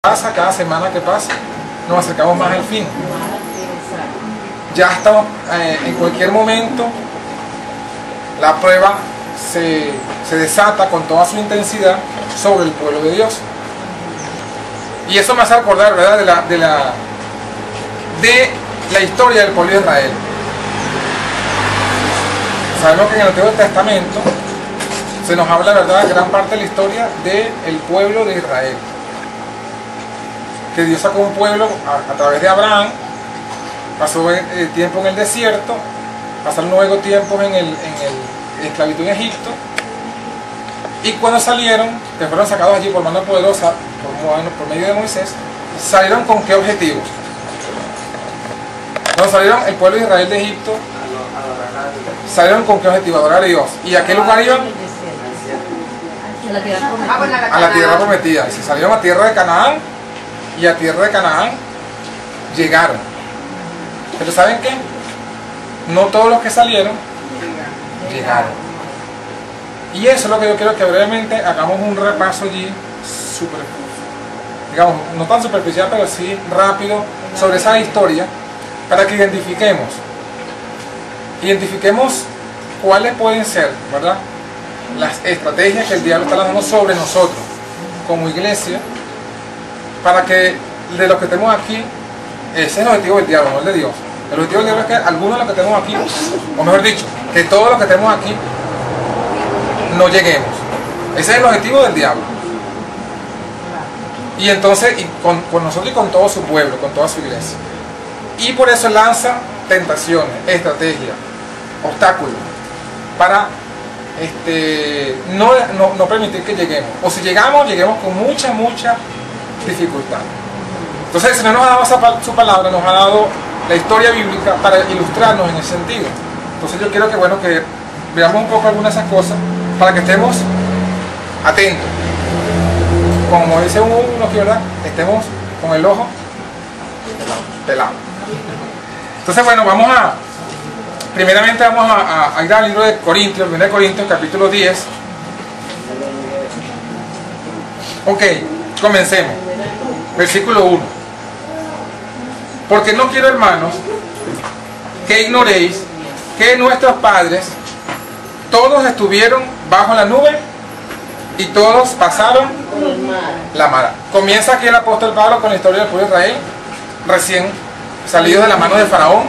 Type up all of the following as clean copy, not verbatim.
pasa, cada semana que pasa, nos acercamos más al fin. Ya estamos, en cualquier momento, la prueba se desata con toda su intensidad sobre el pueblo de Dios. Y eso me hace acordar, ¿verdad?, de la historia del pueblo de Israel. Sabemos que en el Antiguo Testamento se nos habla, ¿verdad?, gran parte de la historia del pueblo de Israel. Que Dios sacó un pueblo a través de Abraham, pasó tiempo en el desierto, pasaron luego tiempos en esclavitud en Egipto, y cuando salieron, que fueron sacados allí por mano poderosa, por medio de Moisés, salieron con qué objetivos. Cuando salieron el pueblo de Israel de Egipto, salieron con qué objetivo, adorar a Dios. ¿Y a qué lugar iban? A la tierra prometida. Y se salieron a tierra de Canaán, y a tierra de Canaán llegaron. Pero ¿saben qué? No todos los que salieron llegaron. Y eso es lo que yo quiero que brevemente hagamos un repaso allí, digamos, no tan superficial, pero sí rápido, sobre esa historia, para que identifiquemos cuáles pueden ser, ¿verdad?, las estrategias que el diablo está lanzando sobre nosotros como iglesia, para que de los que tenemos aquí, ese es el objetivo del diablo, no el de Dios. El objetivo del diablo es que algunos de los que tenemos aquí, o mejor dicho, que todos los que tenemos aquí no lleguemos. Ese es el objetivo del diablo. Y entonces, con nosotros y con todo su pueblo, con toda su iglesia. Y por eso lanza tentaciones, estrategias, obstáculos, para no permitir que lleguemos. O si llegamos, lleguemos con mucha dificultad. Entonces el Señor nos ha dado su palabra, nos ha dado la historia bíblica para ilustrarnos en ese sentido. Entonces yo quiero que, bueno, que veamos un poco algunas de esas cosas para que estemos atentos. Como dice uno aquí, ¿verdad?, estemos con el ojo pelado. Entonces, bueno, primeramente vamos a ir al libro de Corintios, 1 Corintios, capítulo 10. Ok, comencemos. Versículo 1. Porque no quiero, hermanos, que ignoréis que nuestros padres todos estuvieron bajo la nube y todos pasaron la mar. Comienza aquí el apóstol Pablo con la historia del pueblo de Israel, recién salidos de la mano de Faraón,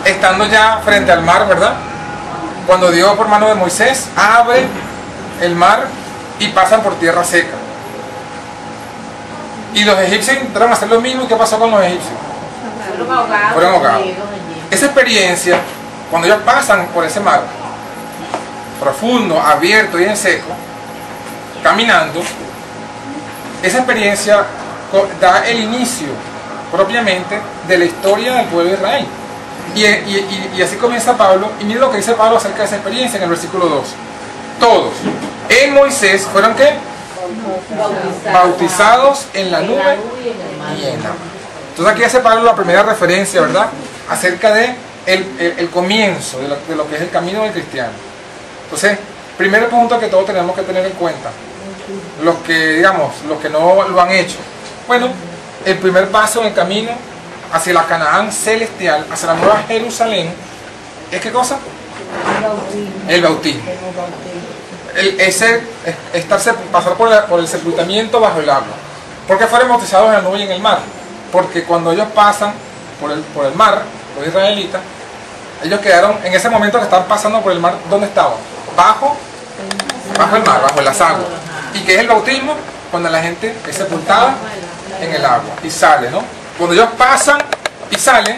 estando ya frente al mar, ¿verdad? Cuando Dios, por mano de Moisés, abre el mar y pasan por tierra seca. Y los egipcios intentaron hacer lo mismo. ¿Y qué pasó con los egipcios? Fueron ahogados. Esa experiencia, cuando ellos pasan por ese mar profundo, abierto y en seco, caminando, esa experiencia da el inicio propiamente de la historia del pueblo de Israel. Y así comienza Pablo, y miren lo que dice Pablo acerca de esa experiencia en el versículo 2. Todos en Moisés fueron ¿qué? Bautizados en la nube y en la mar. Entonces aquí hace Pablo la primera referencia, ¿verdad?, acerca de el comienzo de lo que es el camino del cristiano. Entonces, primer punto que todos tenemos que tener en cuenta, los que no lo han hecho. Bueno, el primer paso en el camino hacia la Canaán celestial, hacia la nueva Jerusalén, ¿es qué cosa? El bautismo. Pasar por el sepultamiento bajo el agua. ¿Por qué fueron bautizados en la nube y en el mar? Porque cuando ellos pasan por el mar, los israelitas, ellos quedaron, en ese momento que estaban pasando por el mar, ¿dónde estaban? Bajo el mar, bajo las aguas. ¿Y qué es el bautismo? Cuando la gente es sepultada en el agua y sale, ¿no? Cuando ellos pasan y salen,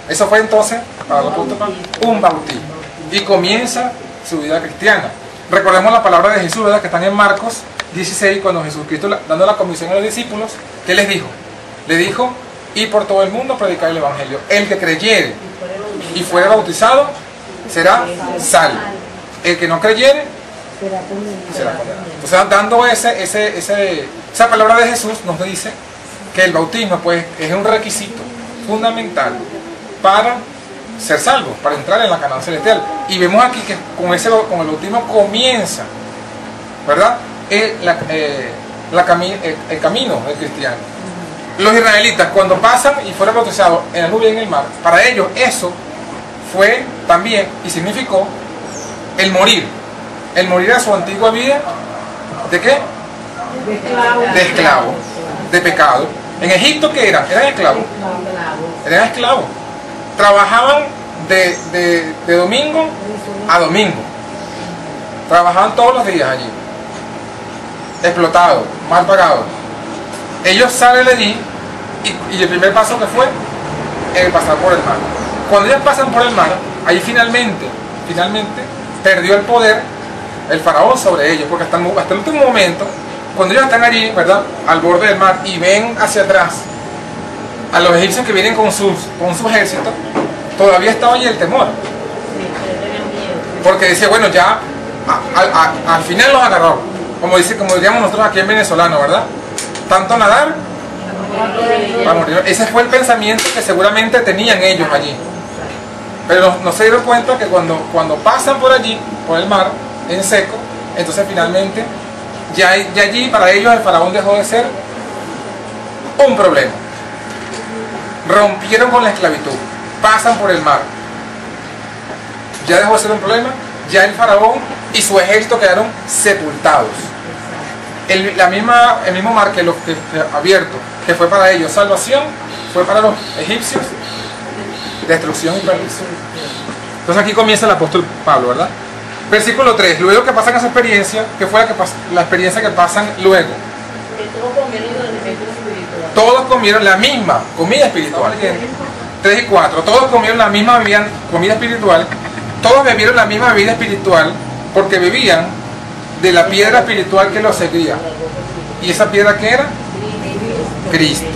eso fue entonces, para los puntos, un bautismo. Y comienza su vida cristiana. Recordemos la palabra de Jesús, ¿verdad?, que están en Marcos 16, cuando Jesucristo, dando la comisión a los discípulos, ¿qué les dijo? Le dijo: y por todo el mundo predicar el evangelio. El que creyere y fuera bautizado será salvo. El que no creyere será condenado. O sea, dando esa palabra de Jesús, nos dice que el bautismo, pues, es un requisito fundamental para ser salvos, para entrar en la Canaán celestial. Y vemos aquí que con el bautismo comienza, ¿verdad?, el camino del cristiano. los israelitas cuando pasan y fueron bautizados en la nube y en el mar, para ellos eso fue también y significó el morir a su antigua vida. ¿De qué? De esclavo, de pecado. En Egipto, ¿qué eran? Eran esclavos. Eran esclavos. Trabajaban de domingo a domingo. Trabajaban todos los días allí. Explotados, mal pagados. Ellos salen de allí y el primer paso que fue el pasar por el mar. Cuando ellos pasan por el mar, ahí finalmente perdió el poder el faraón sobre ellos, porque hasta el último momento, cuando ellos están allí, ¿verdad?, al borde del mar y ven hacia atrás a los egipcios que vienen con su ejército, todavía estaba allí el temor, porque decía, bueno, ya al final los agarró, como diríamos nosotros aquí en venezolano, ¿verdad? Tanto nadar para morir. Ese fue el pensamiento que seguramente tenían ellos allí, pero no se dieron cuenta que cuando pasan por allí, por el mar en seco, entonces finalmente ya allí para ellos el faraón dejó de ser un problema. Rompieron con la esclavitud, pasan por el mar, ya dejó de ser un problema, ya el faraón y su ejército quedaron sepultados. El mismo mar que abierto, que fue para ellos salvación, fue para los egipcios destrucción y perdición. Entonces aquí comienza el apóstol Pablo, ¿verdad? Versículo 3, luego que pasan esa experiencia, que fue la experiencia que pasan luego. Todos comieron la misma comida espiritual. 3 y 4, todos comieron la misma comida espiritual, todos bebieron la misma bebida espiritual, porque bebían de la piedra espiritual que los seguía. ¿Y esa piedra qué era? Cristo.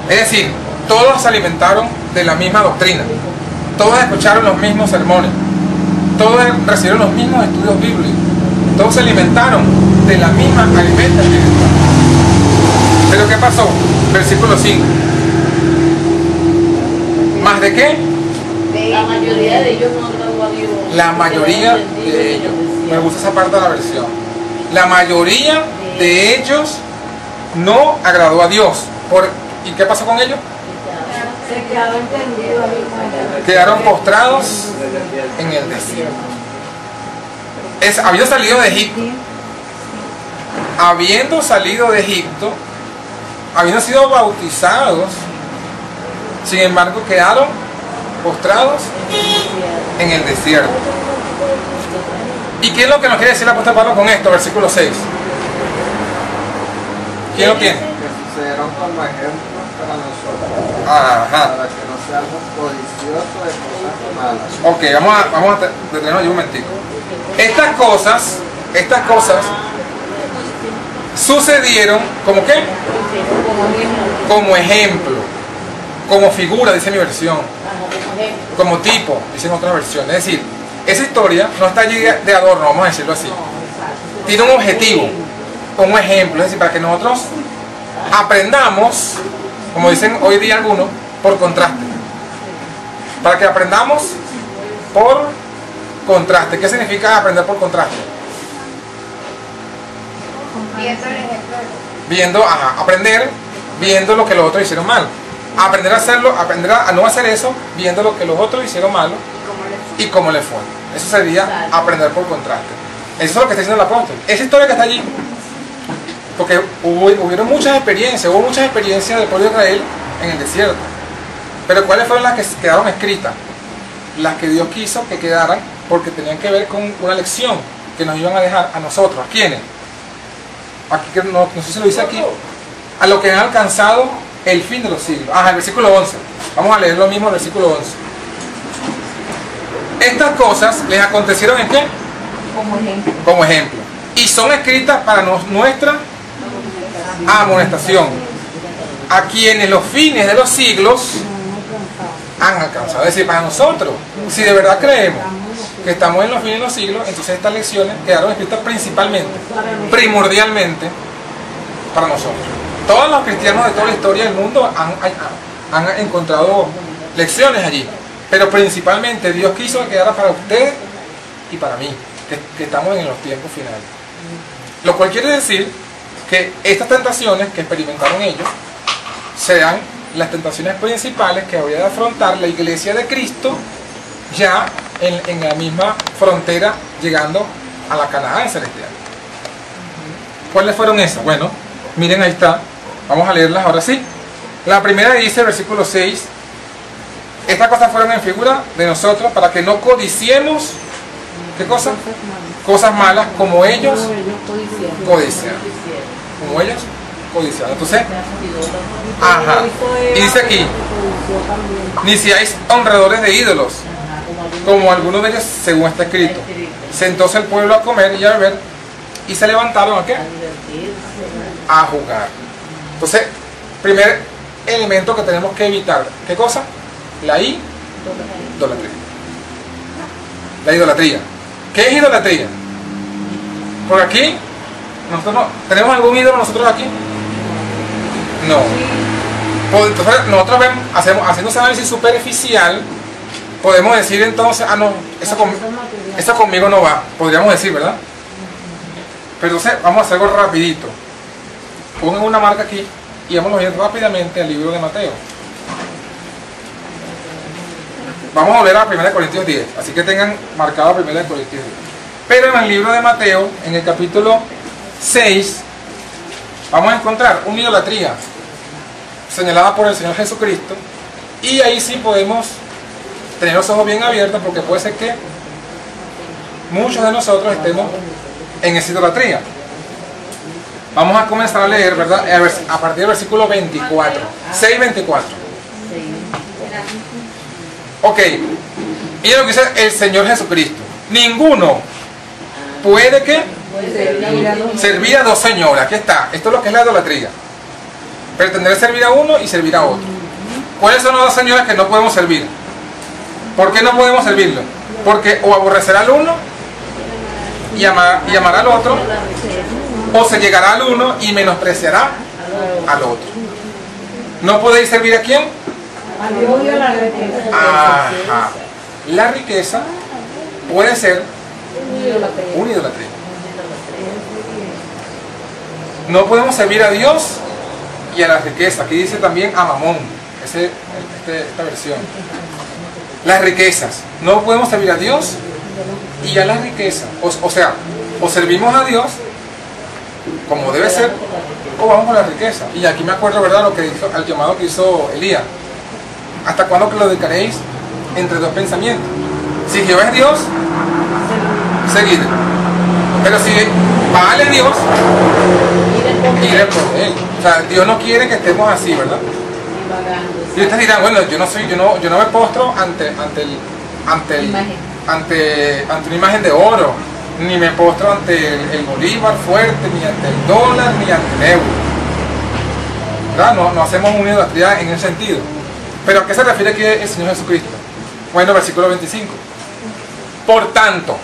Es decir, todos se alimentaron de la misma doctrina, todos escucharon los mismos sermones, todos recibieron los mismos estudios bíblicos, todos se alimentaron de la misma alimenta espiritual. Pero ¿qué pasó? Versículo 5. ¿Más de qué? La mayoría de ellos no agradó a Dios. La mayoría de ellos. Me gusta esa parte de la versión. La mayoría de ellos no agradó a Dios. ¿Y qué pasó con ellos? Se quedaron tendidos. Quedaron postrados en el desierto. Habiendo salido de Egipto, habiendo sido bautizados, sin embargo quedaron postrados en el desierto. ¿Y qué es lo que nos quiere decir el apóstol Pablo con esto? Versículo 6. ¿Quién lo tiene? Que sucederán como ejemplo para nosotros. Ajá. Para que no seamos codiciosos de cosas malas. Ok, vamos a detenernos ahí un momentico. Estas cosas sucedieron ¿como qué? Como ejemplo, como figura, dice mi versión, como tipo, dicen otras versiones. Es decir, esa historia no está allí de adorno, vamos a decirlo así. Tiene un objetivo, como ejemplo, es decir, para que nosotros aprendamos, como dicen hoy día algunos, por contraste. Para que aprendamos por contraste. ¿Qué significa aprender por contraste? Aprender viendo lo que los otros hicieron mal. Aprender a no hacer eso viendo lo que los otros hicieron malo y cómo les fue. Eso sería aprender por contraste. Eso es lo que está diciendo el apóstol. Esa historia que está allí, porque hubo muchas experiencias del pueblo de Israel en el desierto. Pero ¿cuáles fueron las que quedaron escritas? Las que Dios quiso que quedaran, porque tenían que ver con una lección que nos iban a dejar a nosotros. ¿A quiénes? Aquí, no sé si lo dice aquí. A los que han alcanzado el fin de los siglos. El versículo 11. Vamos a leer lo mismo el versículo 11. Estas cosas les acontecieron ¿en qué? Como ejemplo. Y son escritas para nuestra amonestación, a quienes los fines de los siglos han alcanzado. Es decir, para nosotros, si de verdad creemos que estamos en los fines de los siglos, entonces estas lecciones quedaron escritas primordialmente para nosotros. Todos los cristianos de toda la historia del mundo han encontrado lecciones allí, pero principalmente Dios quiso que quedara para ustedes y para mí, que estamos en los tiempos finales. Lo cual quiere decir que estas tentaciones que experimentaron ellos sean las tentaciones principales que habría de afrontar la iglesia de Cristo ya en la misma frontera, llegando a la Canaán celestial. ¿Cuáles fueron esas? Bueno, miren, ahí está. Vamos a leerlas ahora sí. La primera dice, versículo 6, estas cosas fueron en figura de nosotros para que no codiciemos, ¿qué cosa? Cosas malas como ellos codician. Como ellos codician. Entonces, ajá. Y dice aquí, ni seáis honradores de ídolos, como algunos de ellos, según está escrito. Sentóse el pueblo a comer y a beber, y se levantaron ¿a qué? A jugar. Entonces, primer elemento que tenemos que evitar, ¿qué cosa? La idolatría. La idolatría. ¿Qué es idolatría? Por aquí, nosotros no, ¿tenemos algún ídolo nosotros aquí? No. Entonces, nosotros haciendo ese análisis superficial, podemos decir entonces, ah no, eso conmigo no va, podríamos decir, ¿verdad? Pero entonces vamos a hacer algo rapidito. Pongan una marca aquí y vamos a ir rápidamente al libro de Mateo. Vamos a volver a 1 Corintios 10, así que tengan marcado 1 Corintios 10. Pero en el libro de Mateo, en el capítulo 6, vamos a encontrar una idolatría señalada por el Señor Jesucristo, y ahí sí podemos tener los ojos bien abiertos, porque puede ser que muchos de nosotros estemos en esa idolatría. Vamos a comenzar a leer, ¿verdad? A partir del versículo 24, 6:24. Ok, y lo que dice el Señor Jesucristo: ninguno puede que servir a dos señores. Aquí está, esto es lo que es la idolatría: pretender servir a uno y servir a otro. ¿Cuáles son los dos señores que no podemos servir? ¿Por qué no podemos servirlo? Porque o aborrecerá al uno y amará al otro, o se llegará al uno y menospreciará al otro. ¿No podéis servir a quién? Ajá. La riqueza puede ser una idolatría. No podemos servir a Dios y a la riqueza. Aquí dice también a Mamón, esta versión. Las riquezas. No podemos servir a Dios y a la riqueza. O sea, o servimos a Dios como debe ser, o vamos con la riqueza. Y aquí me acuerdo, ¿verdad?, lo que hizo, al llamado que hizo Elías: ¿hasta cuándo que lo dedicaréis entre dos pensamientos? Si Jehová es Dios, seguidle. Pero si vale Dios, ir por él. O sea, Dios no quiere que estemos así, ¿verdad? Y ustedes dirán, bueno, yo no me postro ante una imagen de oro, ni me postro ante el bolívar fuerte, ni ante el dólar, ni ante el euro, ¿verdad? No hacemos una idolatría en ese sentido. ¿Pero a qué se refiere aquí el Señor Jesucristo? Bueno, versículo 25. Por tanto.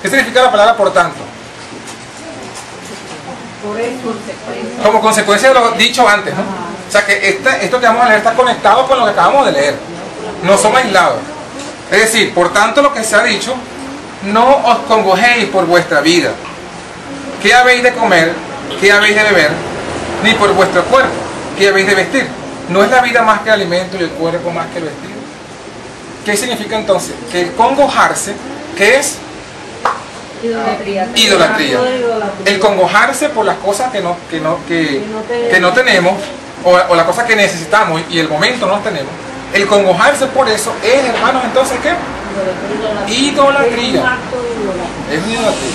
¿Qué significa la palabra por tanto? Como consecuencia de lo dicho antes, ¿no? O sea que esto que vamos a leer está conectado con lo que acabamos de leer. No son aislados. Es decir, por tanto, lo que se ha dicho: no os congojéis por vuestra vida, qué habéis de comer, qué habéis de beber, ni por vuestro cuerpo, qué habéis de vestir. ¿No es la vida más que el alimento y el cuerpo más que el vestido? ¿Qué significa entonces? Que el congojarse, ¿qué es? Idolatría. El congojarse por las cosas que no tenemos, o las cosas que necesitamos y el momento no las tenemos. El congojarse por eso es, hermanos, entonces ¿qué? Idolatría. Es una idolatría.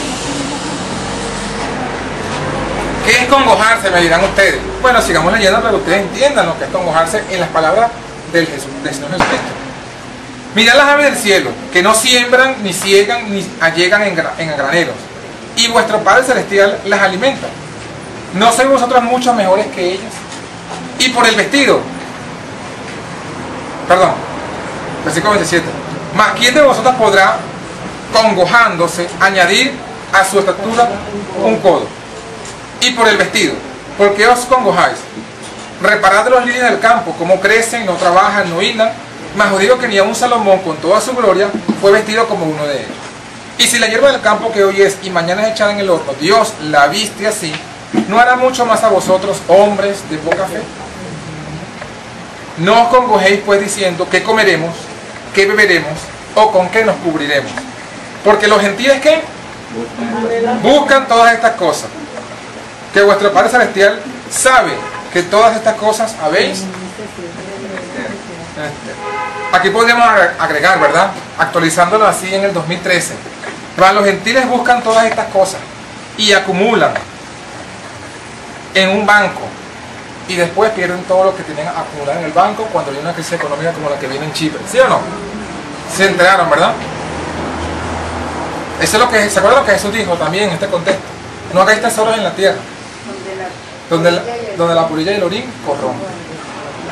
¿Qué es congojarse? Me dirán ustedes. Bueno, sigamos leyendo para que ustedes entiendan lo que es congojarse en las palabras del Señor Jesucristo. Mirad las aves del cielo, que no siembran, ni ciegan, ni allegan en graneros, y vuestro Padre Celestial las alimenta. ¿No sois vosotros mucho mejores que ellas? Y por el vestido, perdón, versículo 27, mas ¿quién de vosotros podrá, congojándose, añadir a su estatura un codo? Y por el vestido, ¿por qué os congojáis? Reparad los lirios del campo, cómo crecen, no trabajan, no hilan. Mas os digo que ni aun Salomón, con toda su gloria, fue vestido como uno de ellos. Y si la hierba del campo que hoy es y mañana es echada en el horno, Dios la viste así, ¿no hará mucho más a vosotros, hombres de poca fe? No os congojéis pues diciendo qué comeremos, qué beberemos o con qué nos cubriremos. Porque los gentiles, ¿qué? Buscan todas estas cosas. Que vuestro Padre Celestial sabe que todas estas cosas habéis. Aquí podríamos agregar, ¿verdad? Actualizándolo así en el 2013. Para los gentiles buscan todas estas cosas y acumulan en un banco y después pierden todo lo que tenían acumulado en el banco cuando viene una crisis económica como la que viene en Chipre. ¿Sí o no? Se enteraron, ¿verdad? Eso es lo que, ¿se acuerdan lo que Jesús dijo también en este contexto? No hagáis tesoros en la tierra, donde la polilla y el orín corrompen.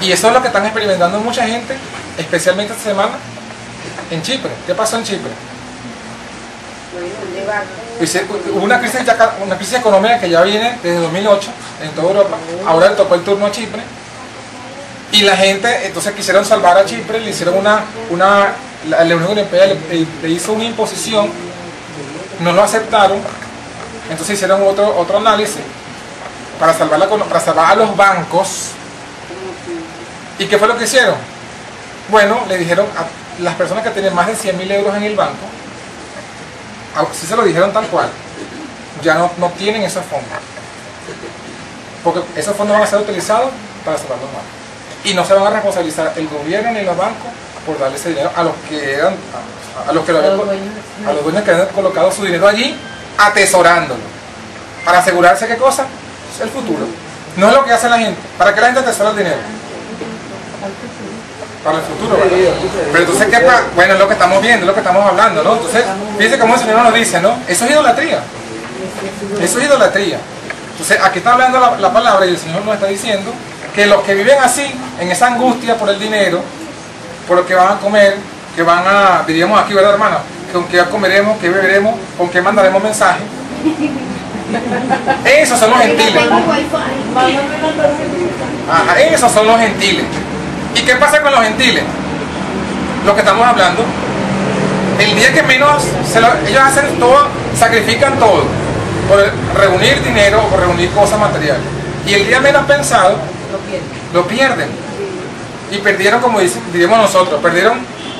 Y eso es lo que están experimentando mucha gente, especialmente esta semana en Chipre. ¿Qué pasó en Chipre? Hubo una crisis económica que ya viene desde 2008 en toda Europa. Ahora le tocó el turno a Chipre. Y la gente, entonces quisieron salvar a Chipre, le hicieron la Unión Europea le hizo una imposición, no lo aceptaron, entonces hicieron otro análisis para salvar a los bancos. ¿Y qué fue lo que hicieron? Bueno, le dijeron a las personas que tienen más de 100.000 euros en el banco, si se lo dijeron tal cual, ya no tienen esos fondos, porque esos fondos van a ser utilizados para salvar los bancos y no se van a responsabilizar el gobierno ni los bancos por darle ese dinero a los dueños que habían colocado su dinero allí, atesorándolo para asegurarse qué cosa, el futuro. No es lo que hace la gente. ¿Para qué la gente atesora el dinero? Para el futuro, ¿verdad? Pero entonces, ¿qué pasa? Bueno, es lo que estamos viendo, es lo que estamos hablando, ¿no? Entonces, fíjense cómo el Señor nos dice, ¿no? Eso es idolatría. Eso es idolatría. Entonces, aquí está hablando la palabra y el Señor nos está diciendo que los que viven así, en esa angustia por el dinero, por lo que van a comer, que van a, diríamos aquí, ¿verdad, hermano? Con qué comeremos, qué beberemos, con qué mandaremos mensajes. Esos son los gentiles. Ajá, esos son los gentiles. ¿Y qué pasa con los gentiles? Lo que estamos hablando. El día que menos ellos hacen todo, sacrifican todo por reunir dinero o por reunir cosas materiales. Y el día menos pensado lo pierden. Y perdieron, como diríamos nosotros, perdieron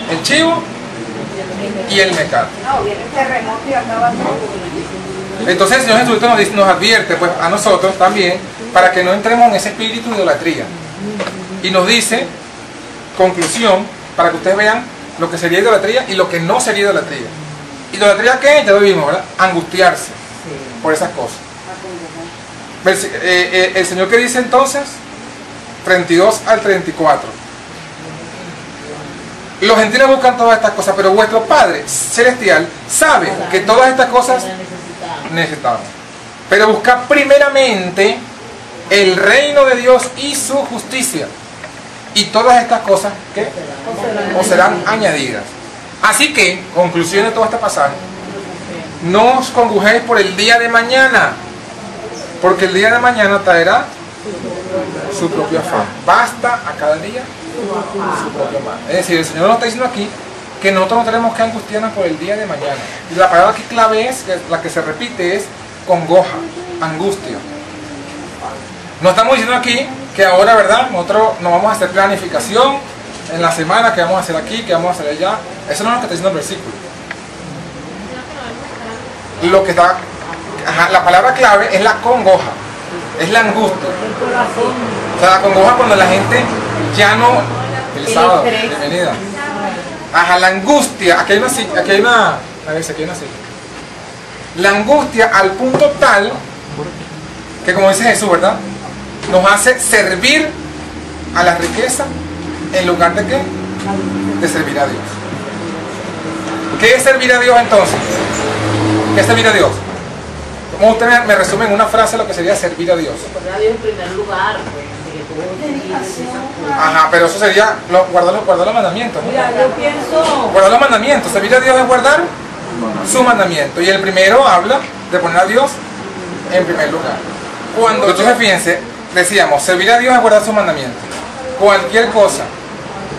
el chivo y el mecate. No, viene el terremoto y acaba todo. Entonces el Señor Jesucristo nos advierte pues, a nosotros también para que no entremos en ese espíritu de idolatría. Y nos dice, conclusión, para que ustedes vean lo que sería idolatría y lo que no sería idolatría. ¿Idolatría qué? Ya lo vimos, ¿verdad? Angustiarse por esas cosas. El Señor que dice entonces, 32 al 34. Los gentiles buscan todas estas cosas, pero vuestro Padre Celestial sabe que todas estas cosas necesitamos. Pero buscad primeramente el reino de Dios y su justicia. Y todas estas cosas, ¿qué? Os serán añadidas. Así que, conclusión de todo este pasaje, no os congojéis por el día de mañana, porque el día de mañana traerá su propio afán. Basta a cada día su propio mal. Es decir, el Señor nos está diciendo aquí que nosotros no tenemos que angustiarnos por el día de mañana. Y la palabra aquí clave es, la que se repite es congoja, angustia. No estamos diciendo aquí que ahora, ¿verdad? Nosotros no vamos a hacer planificación en la semana, que vamos a hacer aquí, que vamos a hacer allá. Eso no es lo que está diciendo el versículo. Lo que está, la palabra clave es la congoja, es la angustia. O sea, la congoja cuando la gente ya no... El sábado, bienvenida. Ajá, la angustia, aquí hay una silla. La angustia al punto tal que, como dice Jesús, ¿verdad? Nos hace servir a la riqueza en lugar de ¿qué? De servir a Dios. ¿Qué es servir a Dios entonces? ¿Qué es servir a Dios? ¿Cómo usted me resume en una frase lo que sería servir a Dios? Poner a Dios en primer lugar, pues. Ajá, pero eso sería guardar los mandamientos, ¿no? Mira, yo pienso... Guardar los mandamientos. Servir a Dios es guardar su mandamiento. Y el primero habla de poner a Dios en primer lugar. Entonces fíjense, decíamos, servir a Dios es guardar sus mandamientos. Cualquier cosa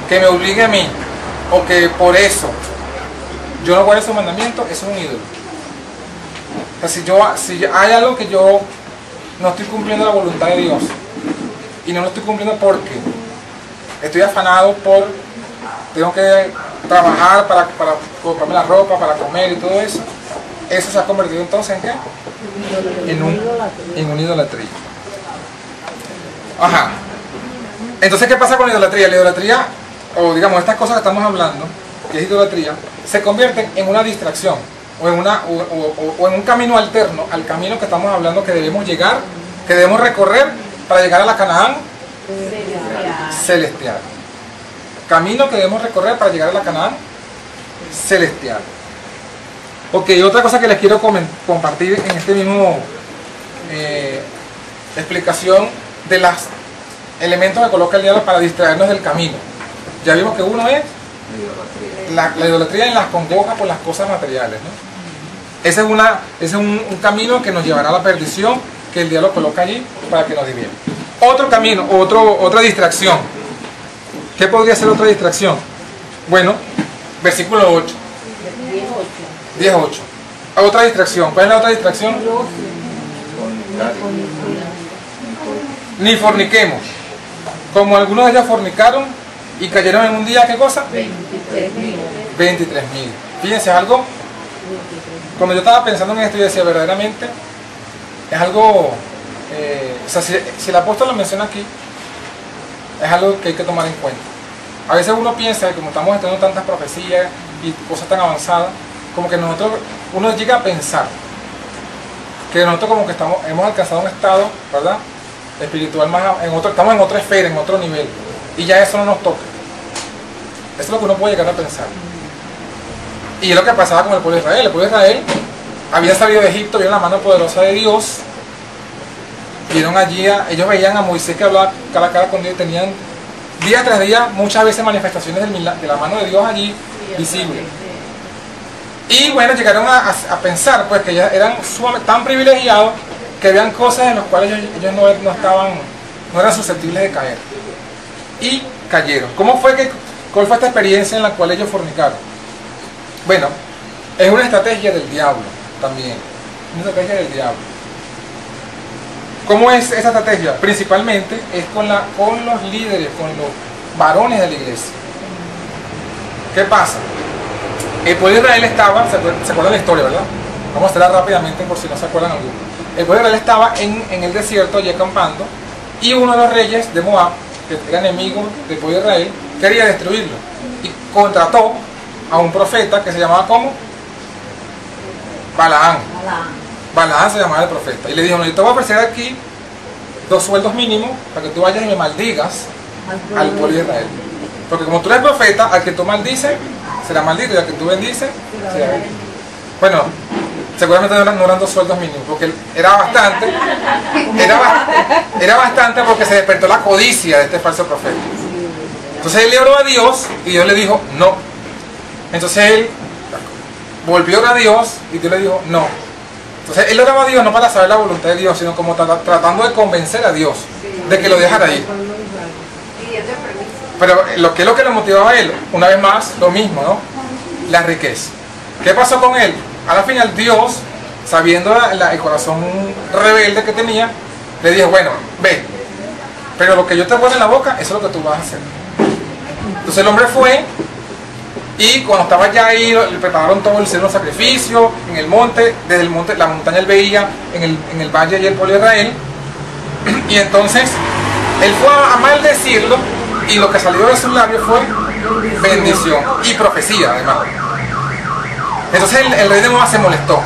que me obligue a mí, o que por eso yo no guarde sus mandamientos, eso es un ídolo. O sea, si hay algo que yo no estoy cumpliendo la voluntad de Dios. Y no lo estoy cumpliendo porque estoy afanado por, tengo que trabajar para comprarme la ropa, para comer y todo eso. Eso se ha convertido entonces ¿en qué? En una idolatría. Ajá. Entonces, ¿qué pasa con la idolatría? La idolatría, o digamos, estas cosas que estamos hablando, que es idolatría, se convierten en una distracción o en un camino alterno al camino que estamos hablando que debemos llegar, que debemos recorrer para llegar a la Canaán celestial. Camino que debemos recorrer para llegar a la Canaán celestial. Ok, otra cosa que les quiero compartir en este mismo explicación de los elementos que coloca el diablo para distraernos del camino. Ya vimos que uno es la idolatría en las congojas por las cosas materiales, ¿no? Ese es un camino que nos llevará a la perdición, que el diablo coloca allí para que nos divierta. Otro camino, otra distracción. ¿Qué podría ser otra distracción? Bueno, versículo 8. 10.8. Otra distracción. ¿Cuál es la otra distracción? Ni forniquemos. Como algunos de ellos fornicaron y cayeron en un día, ¿qué cosa? 23.000. Fíjense, algo. Cuando yo estaba pensando en esto, yo decía, verdaderamente, es algo, o sea, si el apóstol lo menciona aquí, es algo que hay que tomar en cuenta. A veces uno piensa que como estamos estudiando tantas profecías y cosas tan avanzadas, como que uno llega a pensar que nosotros como que hemos alcanzado un estado, ¿verdad?, espiritual más, estamos en otra esfera, en otro nivel, y ya eso no nos toca. Eso es lo que uno puede llegar a pensar. Y es lo que pasaba con el pueblo de Israel. El pueblo de Israel había salido de Egipto, vieron la mano poderosa de Dios, vieron allí, ellos veían a Moisés que hablaba cara a cara con Dios, y tenían día tras día muchas veces manifestaciones de la mano de Dios allí visibles. Y bueno, llegaron a pensar pues que ya eran tan privilegiados que habían cosas en las cuales ellos no eran susceptibles de caer. Y cayeron. ¿Cuál fue esta experiencia en la cual ellos fornicaron? Bueno, es una estrategia del diablo también. Una estrategia del diablo. ¿Cómo es esa estrategia? Principalmente es con los líderes, con los varones de la iglesia. ¿Qué pasa? El pueblo de Israel estaba, ¿se acuerdan la historia, verdad? Vamos a hacerla rápidamente por si no se acuerdan algunos. El pueblo de Israel estaba en el desierto allí acampando, y uno de los reyes de Moab, que era enemigo del pueblo de Israel, quería destruirlo y contrató a un profeta que se llamaba ¿cómo? Balaán. Balaán se llamaba el profeta, y le dijo: no, yo te voy a ofrecer aquí 2 sueldos mínimos para que tú vayas y me maldigas al pueblo de Israel, porque como tú eres profeta, al que tú maldices será maldito, y al que tú bendices será bendito. Bueno, seguramente no eran 2 sueldos mínimos, porque era bastante porque se despertó la codicia de este falso profeta. Entonces él le oró a Dios y Dios le dijo no. Entonces él volvió a orar a Dios y Dios le dijo no. Entonces él oraba a Dios no para saber la voluntad de Dios, sino como tratando de convencer a Dios de que lo dejara ir. Pero ¿qué es lo que lo motivaba a él? Una vez más, lo mismo, ¿no? La riqueza. ¿Qué pasó con él? A la final Dios, sabiendo el corazón rebelde que tenía, le dijo: bueno, ve, pero lo que yo te pongo en la boca, eso es lo que tú vas a hacer. Entonces el hombre fue, y cuando estaba ya ahí, le prepararon todo, el hicieron sacrificio en el monte. Desde el monte, la montaña él veía en el valle y el pueblo de Israel, y entonces él fue a maldecirlo, y lo que salió de sus labios fue bendición y profecía además. Entonces el rey de Moab se molestó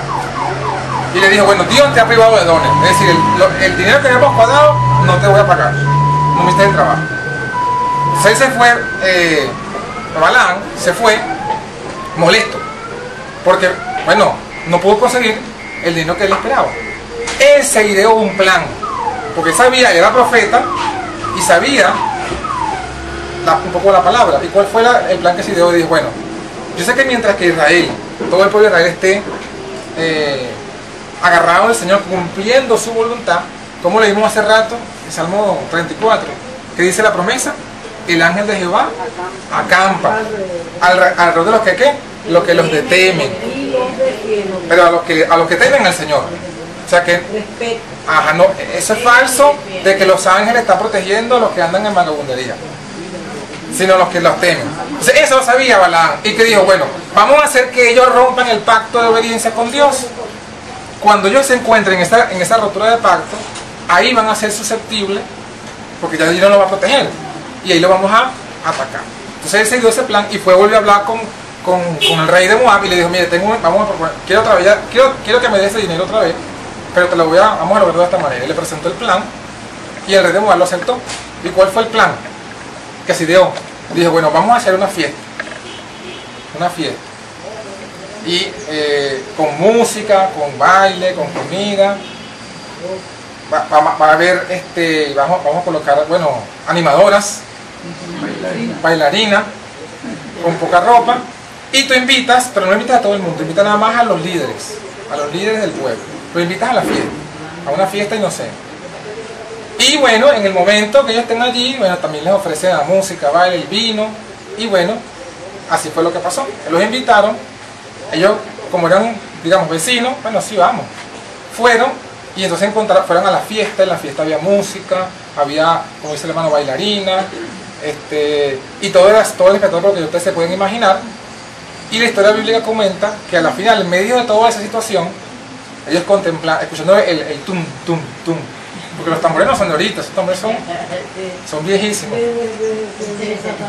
y le dijo: bueno, Dios te ha privado de dones, es decir, el dinero que hemos pagado no te voy a pagar, no me hiciste el trabajo. Entonces él se fue, Balaán se fue molesto porque, bueno, no pudo conseguir el dinero que él esperaba. Él se ideó un plan, porque sabía, era profeta y sabía un poco la palabra. ¿Y cuál fue el plan que se ideó? Y dijo: bueno, yo sé que mientras que Israel, todo el pueblo de Israel esté agarrado del Señor, cumpliendo su voluntad, como leímos hace rato, en Salmo 34, que dice la promesa: el ángel de Jehová acampa alrededor de los que ¿qué? Los que los detemen. Pero a los que temen al Señor. O sea que Ajá, no, eso es falso de que los ángeles están protegiendo a los que andan en vagabundería, sino los que los temen. Entonces, eso lo sabía Balaam, y que dijo, bueno, vamos a hacer que ellos rompan el pacto de obediencia con Dios. Cuando ellos se encuentren en esa rotura de pacto, ahí van a ser susceptibles, porque ya Dios no lo va a proteger, y ahí lo vamos a atacar. Entonces él se dio ese plan y volvió a hablar con el rey de Moab y le dijo, mire, quiero otra vez, quiero que me des ese dinero otra vez, pero vamos a lograrlo de esta manera. Y le presentó el plan y el rey de Moab lo aceptó. ¿Y cuál fue el plan? Que se dio. Dijo, bueno, vamos a hacer una fiesta. Y con música, con baile, con comida. Va a haber, vamos a colocar, bueno, animadoras, bailarinas, con poca ropa. Y tú invitas, pero no invitas a todo el mundo, invitas nada más a los líderes del pueblo. Lo invitas a la fiesta, a una fiesta inocente. Y bueno, en el momento que ellos estén allí, bueno, también les ofrecen la música, baile, el vino. Y bueno, así fue lo que pasó. Los invitaron, ellos como eran, digamos, vecinos, bueno, sí, vamos. Fueron y entonces fueron a la fiesta, en la fiesta había música, había, como dice el hermano, bailarina, y todo el espectáculo que ustedes se pueden imaginar. Y la historia bíblica comenta que a la final, en medio de toda esa situación, ellos contemplan, escuchando el tum, tum, tum, porque los tambores no son de ahorita, esos tambores son viejísimos.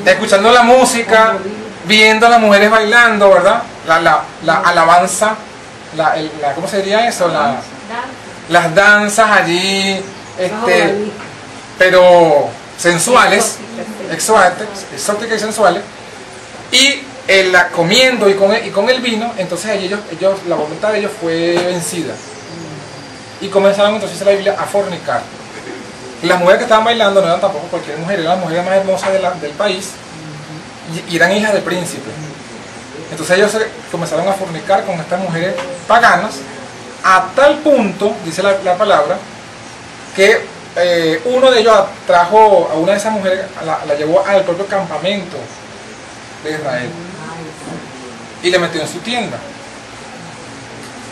Escuchando la música, viendo a las mujeres bailando, ¿verdad? La alabanza, ¿cómo se diría eso? Las danzas allí, pero sensuales, exóticas y sensuales, y comiendo y con el vino. Entonces ellos, la voluntad de ellos fue vencida y comenzaron, entonces dice la Biblia, a fornicar. Y las mujeres que estaban bailando no eran tampoco cualquier mujer, eran las mujeres más hermosas del país y eran hijas de príncipes. Entonces ellos comenzaron a fornicar con estas mujeres paganas, a tal punto, dice la palabra, que uno de ellos trajo a una de esas mujeres, la llevó al propio campamento de Israel y le metió en su tienda.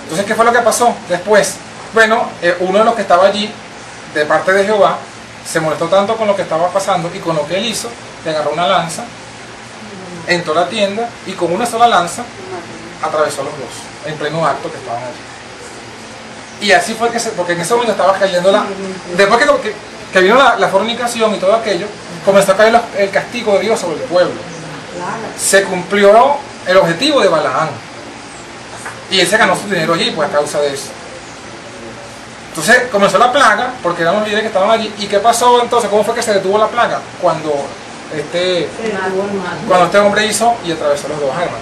Entonces, ¿qué fue lo que pasó después? Bueno, uno de los que estaba allí, de parte de Jehová, se molestó tanto con lo que estaba pasando y con lo que él hizo, le agarró una lanza, entró a la tienda y con una sola lanza atravesó a los dos, en pleno acto que estaban allí. Y así fue porque en ese momento estaba cayendo después que vino la fornicación y todo aquello, comenzó a caer el castigo de Dios sobre el pueblo. Se cumplió el objetivo de Balaam y él se ganó su dinero allí, pues a causa de eso. Entonces comenzó la plaga, porque eran los líderes que estaban allí. ¿Y qué pasó entonces? ¿Cómo fue que se detuvo la plaga? Cuando este hombre hizo y atravesó los dos armas.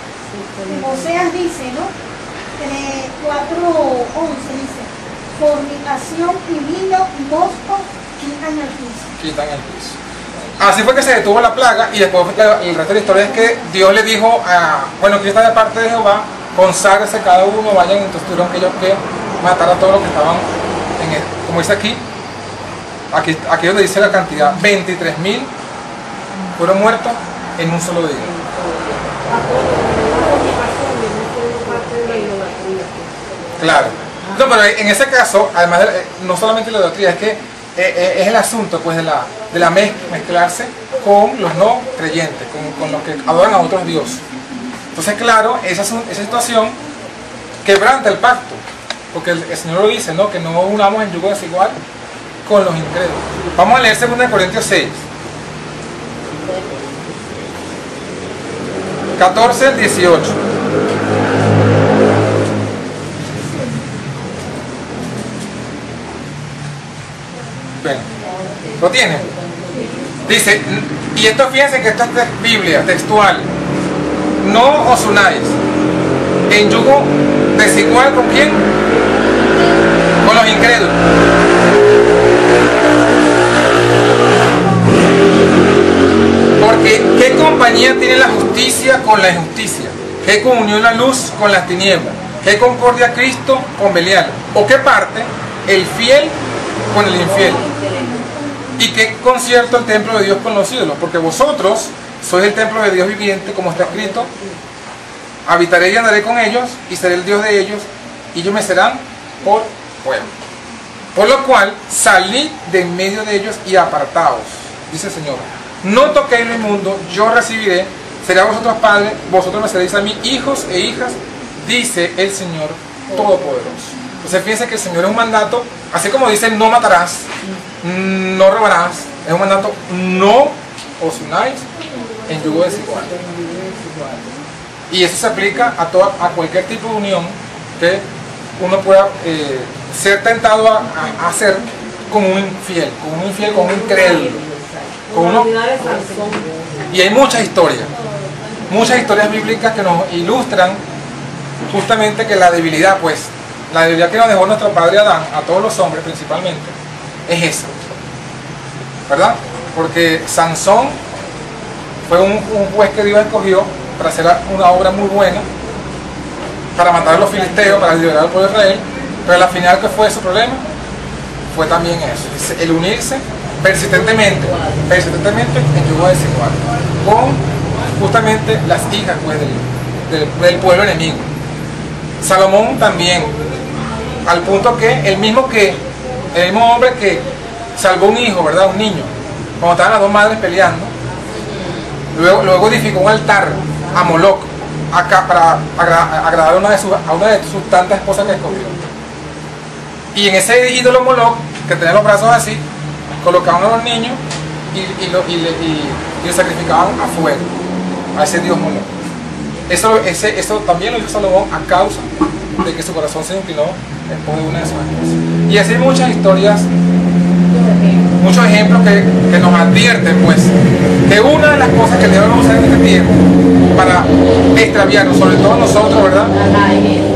Oseas dice, ¿no? 4:11 dice, fornicación y vino y mosto quitan el piso. Así fue que se detuvo la plaga y después el resto de la historia es que Dios le dijo bueno, que está de parte de Jehová, conságrese cada uno, vayan. Entonces tuvieron que ellos matar a todos los que estaban como dice aquí donde dice la cantidad, 23.000 fueron muertos en un solo día. Claro. No, pero en ese caso, además no solamente la idolatría, es que es el asunto pues de la mezclarse con los no creyentes, con los que adoran a otros dioses. Entonces, claro, esa situación quebranta el pacto, porque el Señor lo dice, ¿no? Que no unamos en yugo desigual con los incrédulos. Vamos a leer 2 Corintios 6, 14 al 18. Bueno, ¿lo tienen? Dice, y esto, fíjense que esto es Biblia textual: no os unáis en yugo desigual ¿con quién? Con los incrédulos. Porque ¿qué compañía tiene la justicia con la injusticia? ¿Qué comunión la luz con las tinieblas? ¿Qué concordia Cristo con Belial? ¿O qué parte el fiel con el infiel? ¿Y qué concierto el templo de Dios con los ídolos? Porque vosotros sois el templo de Dios viviente, como está escrito: habitaré y andaré con ellos, y seré el Dios de ellos, y ellos me serán por pueblo. Por lo cual, salid de en medio de ellos y apartaos, dice el Señor. No toquéis lo inmundo, yo recibiré, será vosotros padres, vosotros me seréis a mí hijos e hijas, dice el Señor Todopoderoso. Entonces fíjense que el Señor es un mandato, así como dice no matarás, no robarás, es un mandato, no os unáis en yugo desigual. Y eso se aplica a cualquier tipo de unión que uno pueda ser tentado a hacer con un infiel, con un incrédulo. Con uno. Y hay muchas historias bíblicas que nos ilustran justamente que la debilidad, pues, la debilidad que nos dejó nuestro padre Adán, a todos los hombres principalmente, es esa, ¿verdad? Porque Sansón fue un juez que Dios escogió para hacer una obra muy buena, para matar a los filisteos, para liberar al pueblo de Israel, pero al final, ¿qué fue su problema? Fue también eso, el unirse persistentemente en yugo desigual, con justamente las hijas, pues, del pueblo enemigo. Salomón también, al punto que el mismo hombre que salvó un hijo, ¿verdad? Un niño, cuando estaban las dos madres peleando, luego edificó un altar a Moloch, acá, para agradar a una de sus tantas esposas que escogió. Y en ese ídolo Moloch, que tenía los brazos así, colocaban a los niños y los sacrificaban a fuego, a ese dios Moloch. Eso también lo hizo Salomón a causa de que su corazón se inclinó en pos de una de sus esposas. Y así hay muchas historias, muchos ejemplos que nos advierten, pues, que una de las cosas que debemos hacer en este tiempo para extraviarnos, sobre todo nosotros, ¿verdad?,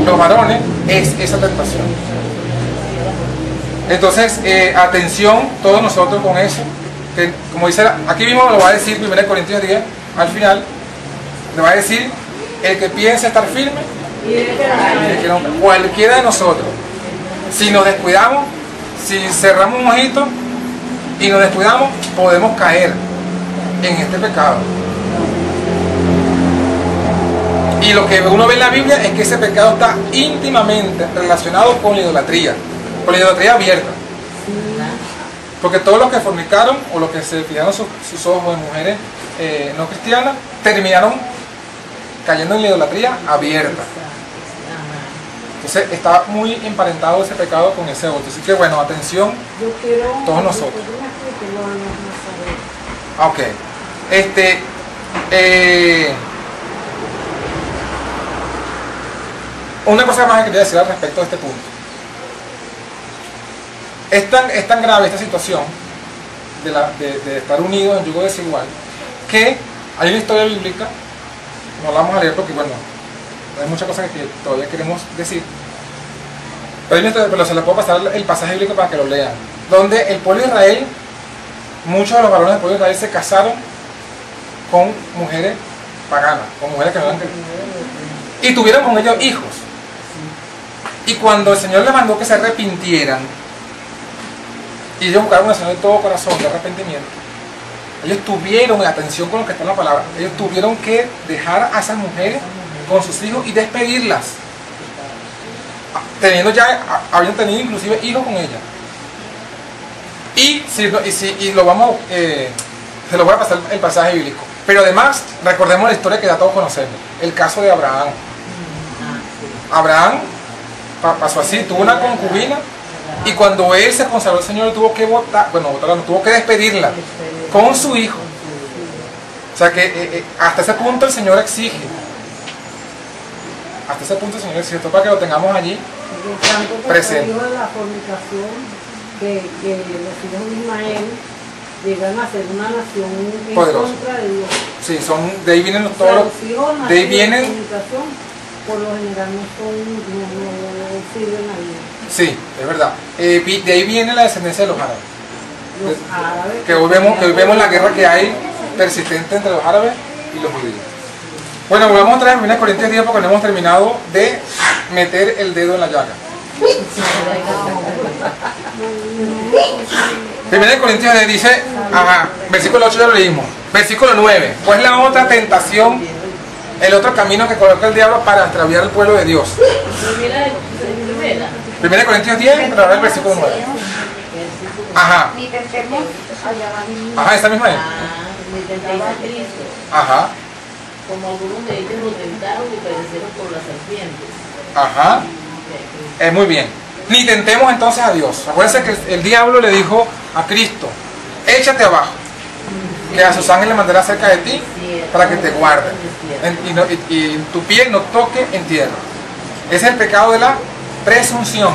los varones, es esa tentación. Entonces, atención todos nosotros con eso, que como dice, aquí mismo lo va a decir 1 Corintios 10, al final, le va a decir, el que piensa estar firme, cualquiera de nosotros, si nos descuidamos, si cerramos un ojito y nos descuidamos, podemos caer en este pecado. Y lo que uno ve en la Biblia es que ese pecado está íntimamente relacionado con la idolatría abierta. Porque todos los que fornicaron o los que se fijaron sus ojos en mujeres no cristianas terminaron cayendo en la idolatría abierta. Entonces está muy emparentado ese pecado con ese otro. Así que bueno, atención todos nosotros. Ok. Una cosa más que quería decir al respecto de este punto. Es tan grave esta situación de estar unidos en yugo desigual, que hay una historia bíblica, no la vamos a leer porque bueno, hay muchas cosas que todavía queremos decir, pero se les puedo pasar el pasaje bíblico para que lo lean, donde el pueblo de Israel, muchos de los varones del pueblo de Israel se casaron con mujeres paganas, con mujeres que no eran cristianas, y tuvieron con ellos hijos. Y cuando el Señor les mandó que se arrepintieran, y ellos buscaron una señal de todo corazón de arrepentimiento, ellos tuvieron, atención con lo que está en la palabra, ellos tuvieron que dejar a esas mujeres con sus hijos y despedirlas, habían tenido inclusive hijos con ellas. Y lo vamos, se lo voy a pasar el pasaje bíblico, pero además recordemos la historia que ya todos conocemos, el caso de Abraham. Abraham pasó así, tuvo una concubina, y cuando él se consagró al Señor, tuvo que tuvo que despedirla con su hijo. O sea que hasta ese punto el Señor exige. Hasta ese punto el Señor exige, esto para que lo tengamos allí presente. De la fornicación, que los hijos de Ismael llegan a ser una nación en contra de Dios. Sí, de ahí vienen todos los. De ahí vienen. Por lo general no sirven a Dios. Sí, es verdad. De ahí viene la descendencia de los árabes. Los árabes. Que hoy vemos la guerra que hay persistente entre los árabes y los judíos. Bueno, volvamos otra vez a 1 Corintios 10 porque no hemos terminado de meter el dedo en la llaga. 1 Corintios 10 dice, versículo 8 ya lo leímos. Versículo 9, pues la otra tentación, el otro camino que coloca el diablo para extraviar al pueblo de Dios. 1 Corintios 10, pero ahora el versículo 9. Ajá. Ni tentemos Ajá, esa misma es. Ni tentéis a Cristo. Ajá. Como algunos de ellos lo tentaron y perecieron por las serpientes. Ajá. Muy bien. Ni tentemos entonces a Dios. Acuérdense que el diablo le dijo a Cristo, échate abajo, que a sus ángeles mandará cerca de ti para que te guarden y tu pie no toque en tierra. Ese es el pecado de la presunción.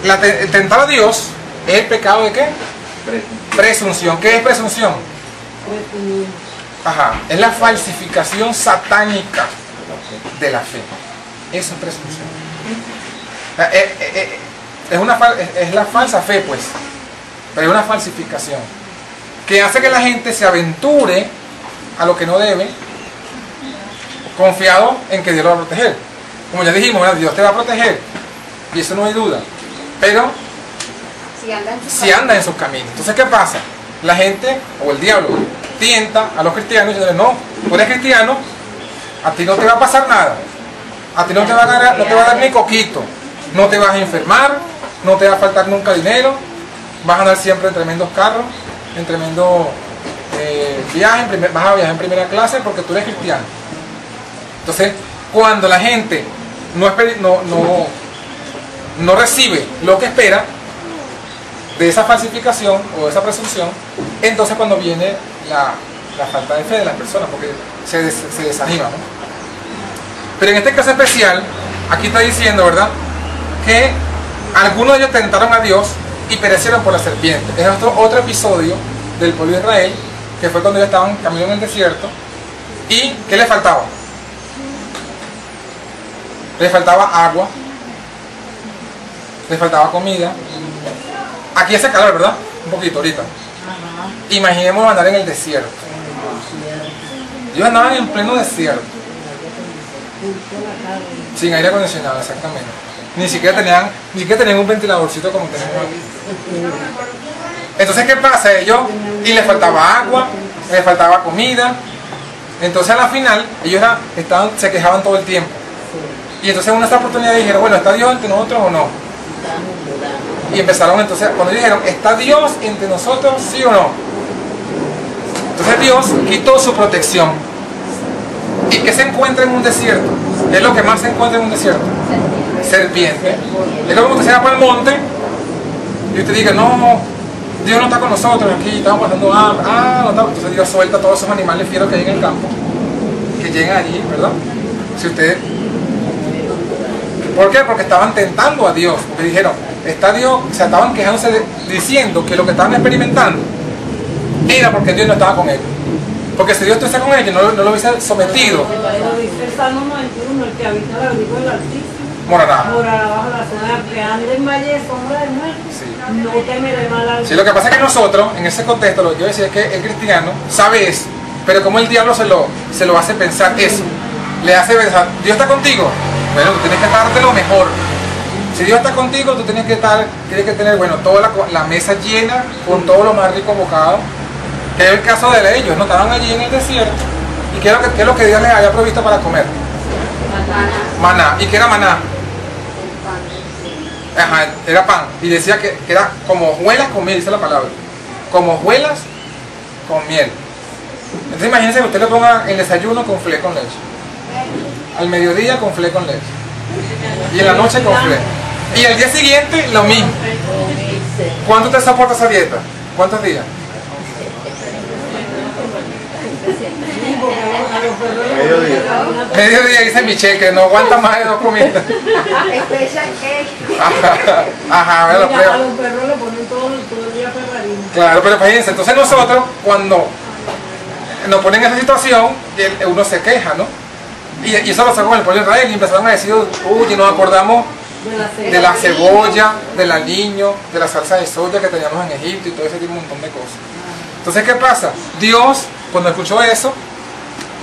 El tentar a Dios es el pecado de ¿qué? Presunción. ¿Qué es presunción? Ajá, es la falsificación satánica de la fe. Eso es presunción. Es la falsa fe, pues, pero es una falsificación que hace que la gente se aventure a lo que no debe, confiado en que Dios lo va a proteger. Como ya dijimos, ¿verdad? Dios te va a proteger, y eso no hay duda, pero si anda en sus caminos. Entonces, ¿qué pasa? La gente, o el diablo, tienta a los cristianos y dicen, no, tú eres cristiano, a ti no te va a pasar nada, a ti no te va a dar ni coquito, no te vas a enfermar, no te va a faltar nunca dinero, vas a andar siempre en tremendos carros, en tremendo viaje, vas a viajar en primera clase porque tú eres cristiano. Entonces, cuando la gente no recibe lo que espera de esa falsificación o de esa presunción, entonces cuando viene la falta de fe de las personas, porque se desanima, ¿no? Pero en este caso especial, aquí está diciendo, ¿verdad?, que algunos de ellos tentaron a Dios y perecieron por la serpiente. Es otro episodio del pueblo de Israel, que fue cuando ellos estaban caminando en el desierto. ¿Y qué les faltaba? Les faltaba agua, les faltaba comida. Aquí hace calor, ¿verdad? Un poquito ahorita. Imaginemos andar en el desierto. Ellos andaban en pleno desierto, sin aire acondicionado, exactamente. Ni siquiera tenían un ventiladorcito como tenemos aquí. Entonces, ¿qué pasa? Ellos, y les faltaba agua, les faltaba comida. Entonces, a la final, ellos se quejaban todo el tiempo. Y entonces, en una oportunidad dijeron, bueno, ¿está Dios entre nosotros o no? Y empezaron entonces, cuando dijeron, ¿está Dios entre nosotros, sí o no? Entonces, Dios quitó su protección. ¿Y qué se encuentra en un desierto? ¿Qué es lo que más se encuentra en un desierto? Serpiente. Es como que se va para el monte y usted diga, no, Dios no está con nosotros aquí, estamos pasando hambre. No está. Entonces Dios suelta a todos esos animales fieros que hay en el campo, que lleguen allí, ¿verdad? Si ustedes, ¿por qué? Porque estaban tentando a Dios, porque dijeron, está Dios, o sea, estaban quejándose diciendo que lo que estaban experimentando era porque Dios no estaba con ellos. Porque si Dios estuviese con ellos, no lo hubiese sometido. Pero dice el Salmo 91, el que habita el abrigo del Altísimo morará bajo la zona que ande en valle de sombra de muerte. Sí. No temeré mal al... Sí, lo que pasa es que nosotros, en ese contexto, lo que yo decía es que el cristiano sabe eso, pero como el diablo se lo hace pensar eso, le hace pensar, Dios está contigo, bueno, tú tienes que darte lo mejor. Si Dios está contigo, tú tienes que tener, bueno, toda la mesa llena con todo lo más rico bocado, que es el caso de ellos, ¿no? Estaban allí en el desierto, y ¿qué es lo que Dios les había provisto para comer? Maná. ¿Y qué era maná? Ajá, era pan. Y decía que era como hojuelas con miel, dice la palabra. Como hojuelas con miel. Entonces imagínense que usted le ponga el desayuno con fle con leche. Al mediodía con fle con leche. Y en la noche con fle. Y el día siguiente lo mismo. ¿Cuánto te soporta esa dieta? ¿Cuántos días? Mediodía dice Michelle que no aguanta más de 2 comidas. Ajá, bueno, a los perros le ponen todo el día perradín. Claro, pero fíjense, entonces nosotros cuando nos ponen en esa situación, uno se queja, ¿no? Y eso lo sacó con el pueblo de Israel y empezaron a decir, uy, nos acordamos de la cebolla, del aliño, de la salsa de soya que teníamos en Egipto y todo ese tipo, un montón de cosas. Entonces, ¿qué pasa? Dios, cuando escuchó eso,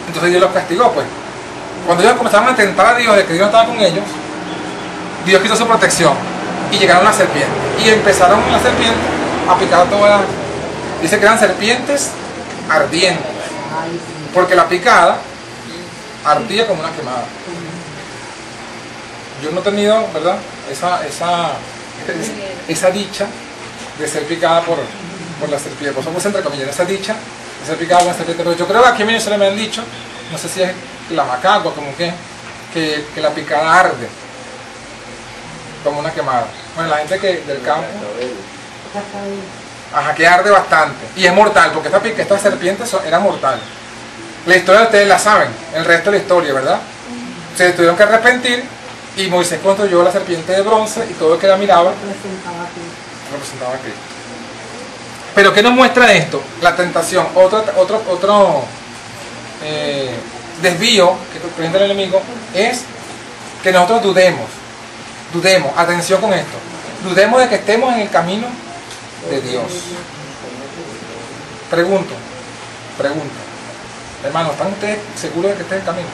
entonces Dios los castigó, pues. Cuando ellos comenzaron a tentar a Dios de que Dios no estaba con ellos, Dios quitó su protección y llegaron las serpientes. Y empezaron las serpientes a picar todas las... Dice que eran serpientes ardientes, porque la picada ardía como una quemada. Yo no he tenido, ¿verdad?, esa esa dicha de ser picada por la serpiente. Por eso entre comillas, esa dicha de ser picada por la serpiente. Pero yo creo que aquí en Venezuela me han dicho, no sé si es la macagua, como que la picada arde, como una quemada. Bueno, la gente que del campo, ajá, que arde bastante. Y es mortal, porque esta serpiente era mortal. La historia ustedes la saben, el resto de la historia, ¿verdad? Se tuvieron que arrepentir y Moisés construyó la serpiente de bronce y todo el que la miraba representaba a Cristo. Pero ¿qué nos muestra esto? La tentación, otro desvío que presenta el enemigo es que nosotros dudemos, atención con esto, dudemos de que estemos en el camino de Dios. Pregunto, hermano, ¿están ustedes seguros de que este es el camino?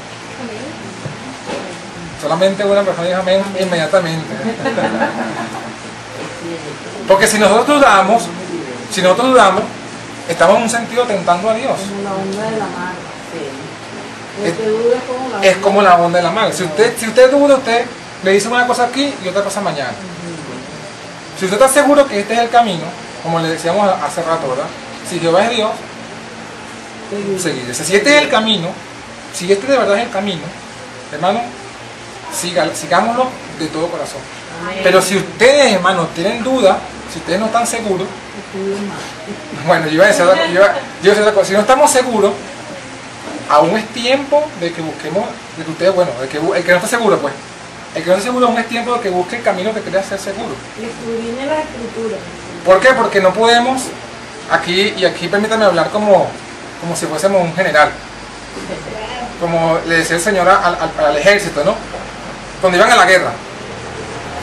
Solamente una persona dijo amén inmediatamente. Porque si nosotros dudamos, estamos en un sentido tentando a Dios. Como la onda de la mar. Es como la onda de la mar. Si usted duda, usted le dice una cosa aquí y otra cosa mañana. Si usted está seguro que este es el camino, como le decíamos hace rato, ¿verdad? Si Jehová es Dios, seguir. Si este es el camino, si este de verdad es el camino, hermano, sigámoslo de todo corazón. Amén. Pero si ustedes, hermanos, tienen duda, si ustedes no están seguros, bueno, yo iba a decir otra cosa, si no estamos seguros, aún es tiempo de que busquemos, de que ustedes, bueno, el que no está seguro, pues, el que no está seguro aún es tiempo de que busque el camino que crea ser seguro. Escudriñe la Escritura. ¿Por qué? Porque no podemos, aquí permítanme hablar como si fuésemos un general, como le decía el Señor al ejército, ¿no? Cuando iban a la guerra,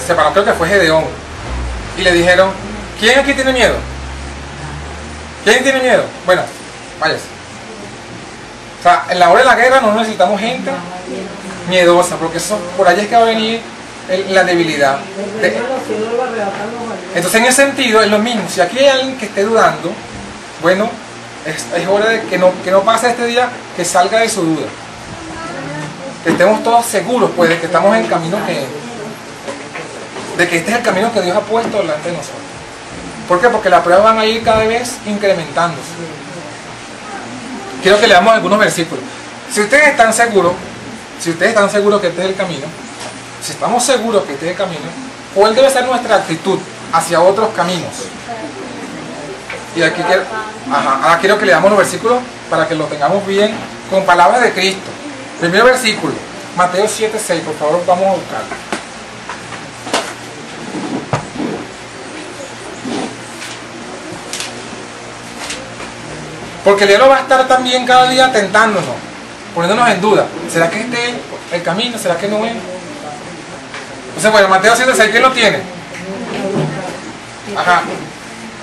separó, creo que fue Gedeón, y le dijeron, ¿quién aquí tiene miedo? ¿Quién tiene miedo? Bueno, váyase. O sea, en la hora de la guerra no necesitamos gente miedosa, porque eso, por allá es que va a venir la debilidad. Entonces, en ese sentido, es lo mismo. Si aquí hay alguien que esté dudando, bueno, es hora de que no pase este día, que salga de su duda. Que estemos todos seguros, pues, de que estamos en el camino de que este es el camino que Dios ha puesto delante de nosotros. ¿Por qué? Porque las pruebas van a ir cada vez incrementándose. Quiero que leamos algunos versículos. Si ustedes están seguros que este es el camino, si estamos seguros que este es el camino, ¿cuál debe ser nuestra actitud hacia otros caminos? Y aquí ahora quiero que leamos los versículos para que los tengamos bien con palabras de Cristo. Primer versículo, Mateo 7:6, por favor, vamos a buscarlo. Porque el diablo va a estar también cada día tentándonos, poniéndonos en duda. ¿Será que este es el camino? ¿Será que no es? Entonces, bueno, Mateo 7:6, ¿quién lo tiene? Ajá.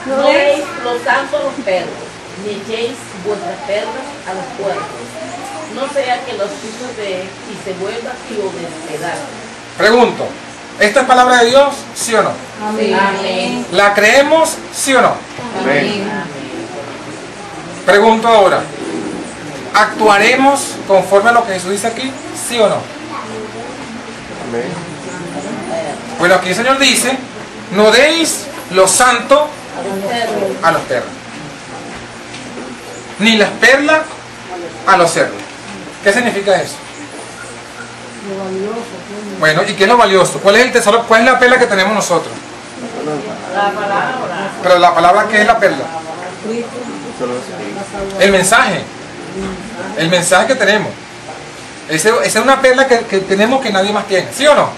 No deis los santos los perros, ni echéis vuestras perlas a los puercos. No sea que los hijos de y se vuelva y obedecerán. Pregunto, ¿esta es palabra de Dios? ¿Sí o no? Amén. ¿La creemos? ¿Sí o no? Amén. Pregunto ahora, ¿actuaremos conforme a lo que Jesús dice aquí? ¿Sí o no? Amén. Bueno, aquí el Señor dice, no deis lo santo a los perros, ni las perlas a los cerdos. ¿Qué significa eso? Lo valioso. Bueno, ¿y qué es lo valioso? ¿Cuál es el tesoro? ¿Cuál es la perla que tenemos nosotros? La palabra. Pero la palabra, ¿qué es la perla? El mensaje. El mensaje que tenemos. Esa es una perla que tenemos que nadie más tiene. ¿Sí o no?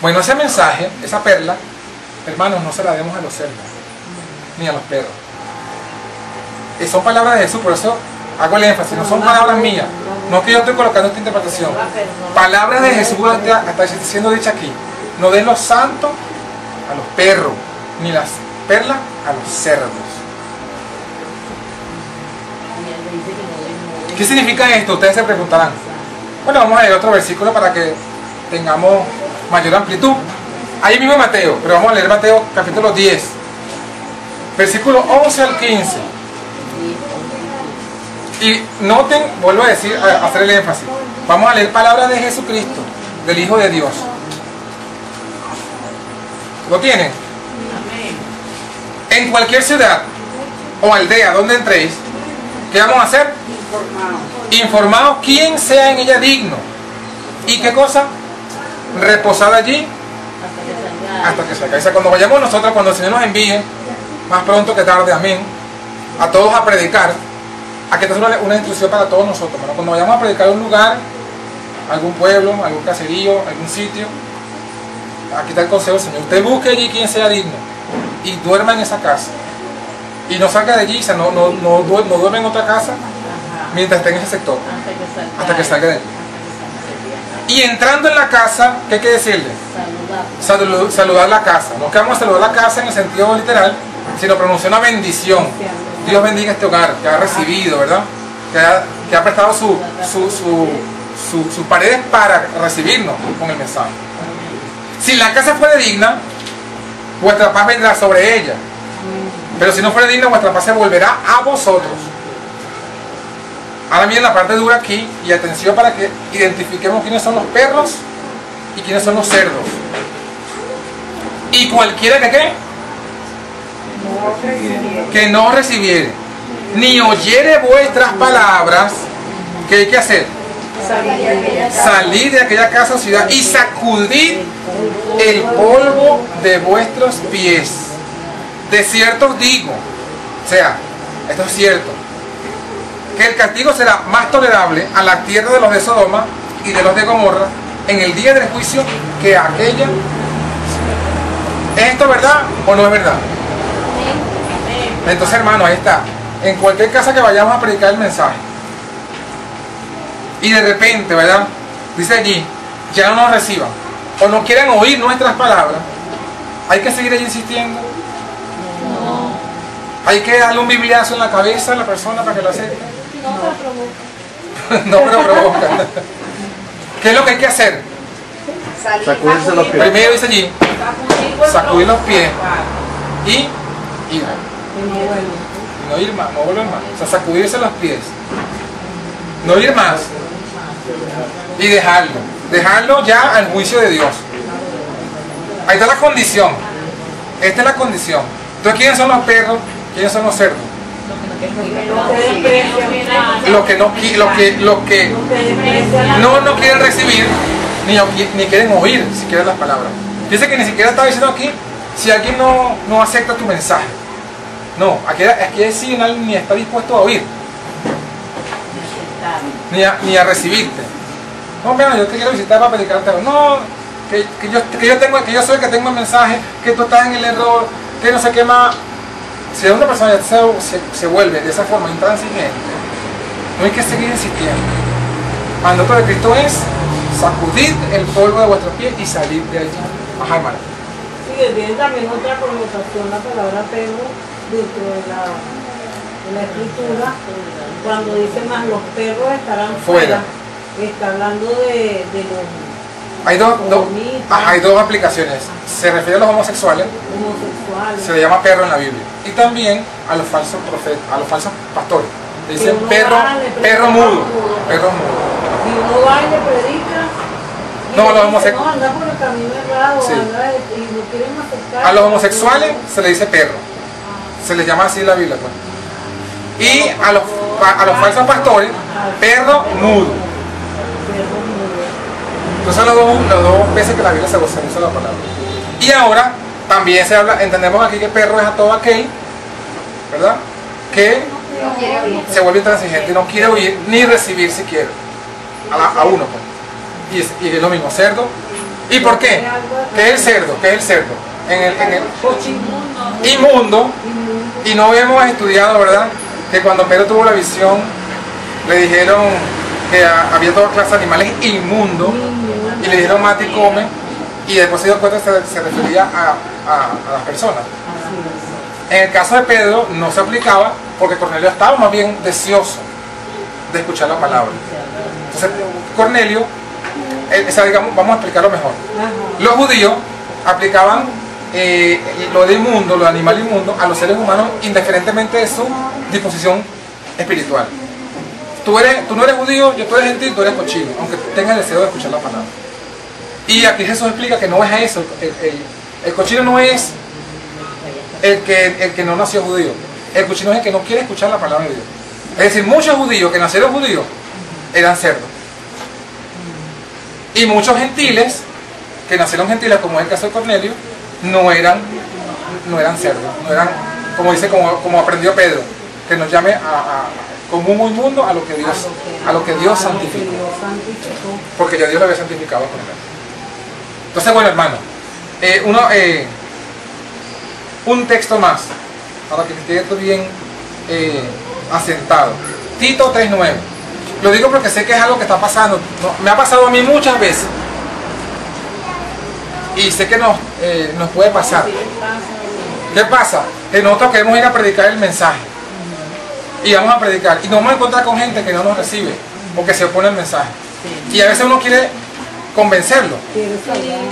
Bueno, ese mensaje, esa perla, hermanos, no se la demos a los cerdos ni a los perros. Son palabras de Jesús, por eso hago el énfasis, no son palabras mías. No es que yo estoy colocando esta interpretación. Palabras de Jesús está siendo dicha aquí. No den los santos a los perros, ni las perlas a los cerdos. ¿Qué significa esto? Ustedes se preguntarán. Bueno, vamos a leer otro versículo para que tengamos mayor amplitud. Ahí mismo Mateo, pero vamos a leer Mateo capítulo 10, versículo 11 al 15. Y noten, vuelvo a decir, a hacer el énfasis. Vamos a leer palabras de Jesucristo, del Hijo de Dios. ¿Lo tienen? En cualquier ciudad o aldea donde entréis, ¿qué vamos a hacer? Informados quién sea en ella digno. ¿Y qué cosa? Reposad allí hasta que salga. O sea, cuando vayamos nosotros, cuando el Señor nos envíe, más pronto que tarde, amén, a todos a predicar, aquí está una instrucción para todos nosotros, ¿no? Cuando vayamos a predicar a un lugar, algún pueblo, algún caserío, algún sitio, aquí está el consejo del Señor. Usted busque allí quien sea digno y duerma en esa casa. Y no salga de allí, o sea, no duerme en otra casa mientras esté en ese sector, hasta que salga de allí. Y entrando en la casa, ¿qué hay que decirle? Saludar la casa. No que vamos a saludar la casa en el sentido literal, sino pronunciar una bendición. Dios bendiga este hogar que ha recibido, ¿verdad? Que ha prestado sus paredes para recibirnos con el mensaje. Si la casa fuera digna, vuestra paz vendrá sobre ella. Pero si no fuera digna, vuestra paz se volverá a vosotros. Ahora miren la parte dura aquí, y atención para que identifiquemos quiénes son los perros y quiénes son los cerdos. Y cualquiera que ¿qué? Que no recibiere, ni oyere vuestras palabras, ¿qué hay que hacer? Salir de aquella casa o ciudad y sacudid el polvo de vuestros pies. De cierto os digo, o sea, esto es cierto, que el castigo será más tolerable a la tierra de los de Sodoma y de los de Gomorra en el día del juicio que a aquella. ¿Es esto verdad o no es verdad? Entonces, hermano, ahí está. En cualquier casa que vayamos a predicar el mensaje y de repente, ¿verdad? Dice allí, ya no nos reciban o no quieren oír nuestras palabras, ¿hay que seguir allí insistiendo? No. ¿Hay que darle un bibliazo en la cabeza a la persona para que lo acepte? No, No, pero provoca. ¿Qué es lo que hay que hacer? Sacudirse los pies. Primero dice allí, sacudir los pies y ir. No ir más, no volver más. O sea, sacudirse los pies. No ir más. Y dejarlo ya al juicio de Dios. Ahí está la condición. Esta es la condición. Entonces, ¿quiénes son los perros? ¿Quiénes son los cerdos? Los que no quieren recibir ni quieren oír siquiera las palabras. Dice que ni siquiera está diciendo aquí si alguien no acepta tu mensaje. No, aquí sí ni está dispuesto a oír ni a recibirte. No, mira, yo te quiero visitar para predicarte. No, que yo soy el que tengo el mensaje, que tú estás en el error, que no sé qué más. Si una persona ya se vuelve de esa forma intransigente, no hay que seguir insistiendo. El mandato de Cristo es sacudid el polvo de vuestros pies y salid de allí. Ajá, hermano. Sí, tiene también otra connotación la palabra perro dentro de la escritura, cuando dice más los perros estarán fuera. Está hablando de los... Hay dos aplicaciones. Se refiere a los homosexuales, se le llama perro en la Biblia, y también a los falsos profetas, a los falsos pastores. Le dicen perro mudo. Y uno va y le predica. No, a los homosexuales. No, anda por el camino errado, sí. Y no quieren aceptar. A los homosexuales se le dice perro. Se les llama así en la Biblia, pues. Y a los falsos pastores, perro mudo. Entonces las dos veces que la Biblia se usa la palabra. Y ahora también se habla, entendemos aquí que perro es a todo aquel, ¿verdad? Que se vuelve intransigente y no quiere oír ni recibir siquiera a uno, pues. Y es lo mismo, cerdo. ¿Y por qué? ¿Qué es el cerdo? ¿Qué es el cerdo? Inmundo. Y no hemos estudiado, ¿verdad? Que cuando Pedro tuvo la visión, le dijeron que había toda clase de animales inmundos, y le dijeron mate y come, y después se dio cuenta que se refería a las personas. En el caso de Pedro no se aplicaba porque Cornelio estaba más bien deseoso de escuchar la palabra. Entonces Cornelio, digamos, vamos a explicarlo mejor. Los judíos aplicaban lo de inmundo, lo de animal inmundo, a los seres humanos indiferentemente de su disposición espiritual. Tú no eres judío, tú eres gentil, tú eres cochino, aunque tengas el deseo de escuchar la palabra. Y aquí Jesús explica que no es a eso El cochino no es el que no nació judío. El cochino es el que no quiere escuchar la palabra de Dios. Es decir, muchos judíos que nacieron judíos eran cerdos. Y muchos gentiles que nacieron gentiles, como es el caso de Cornelio, no eran cerdos, no eran, como dice, como aprendió Pedro, que nos llame común o inmundo a lo que Dios santificó. Porque ya Dios lo había santificado con él. Entonces, bueno, hermano, un texto más, para que esté esto bien asentado. Tito 3:9. Lo digo porque sé que es algo que está pasando. Me ha pasado a mí muchas veces. Y sé que nos puede pasar. ¿Qué pasa? Que nosotros queremos ir a predicar el mensaje. Y vamos a predicar. Y nos vamos a encontrar con gente que no nos recibe. O que se opone al mensaje. Y a veces uno quiere convencerlo.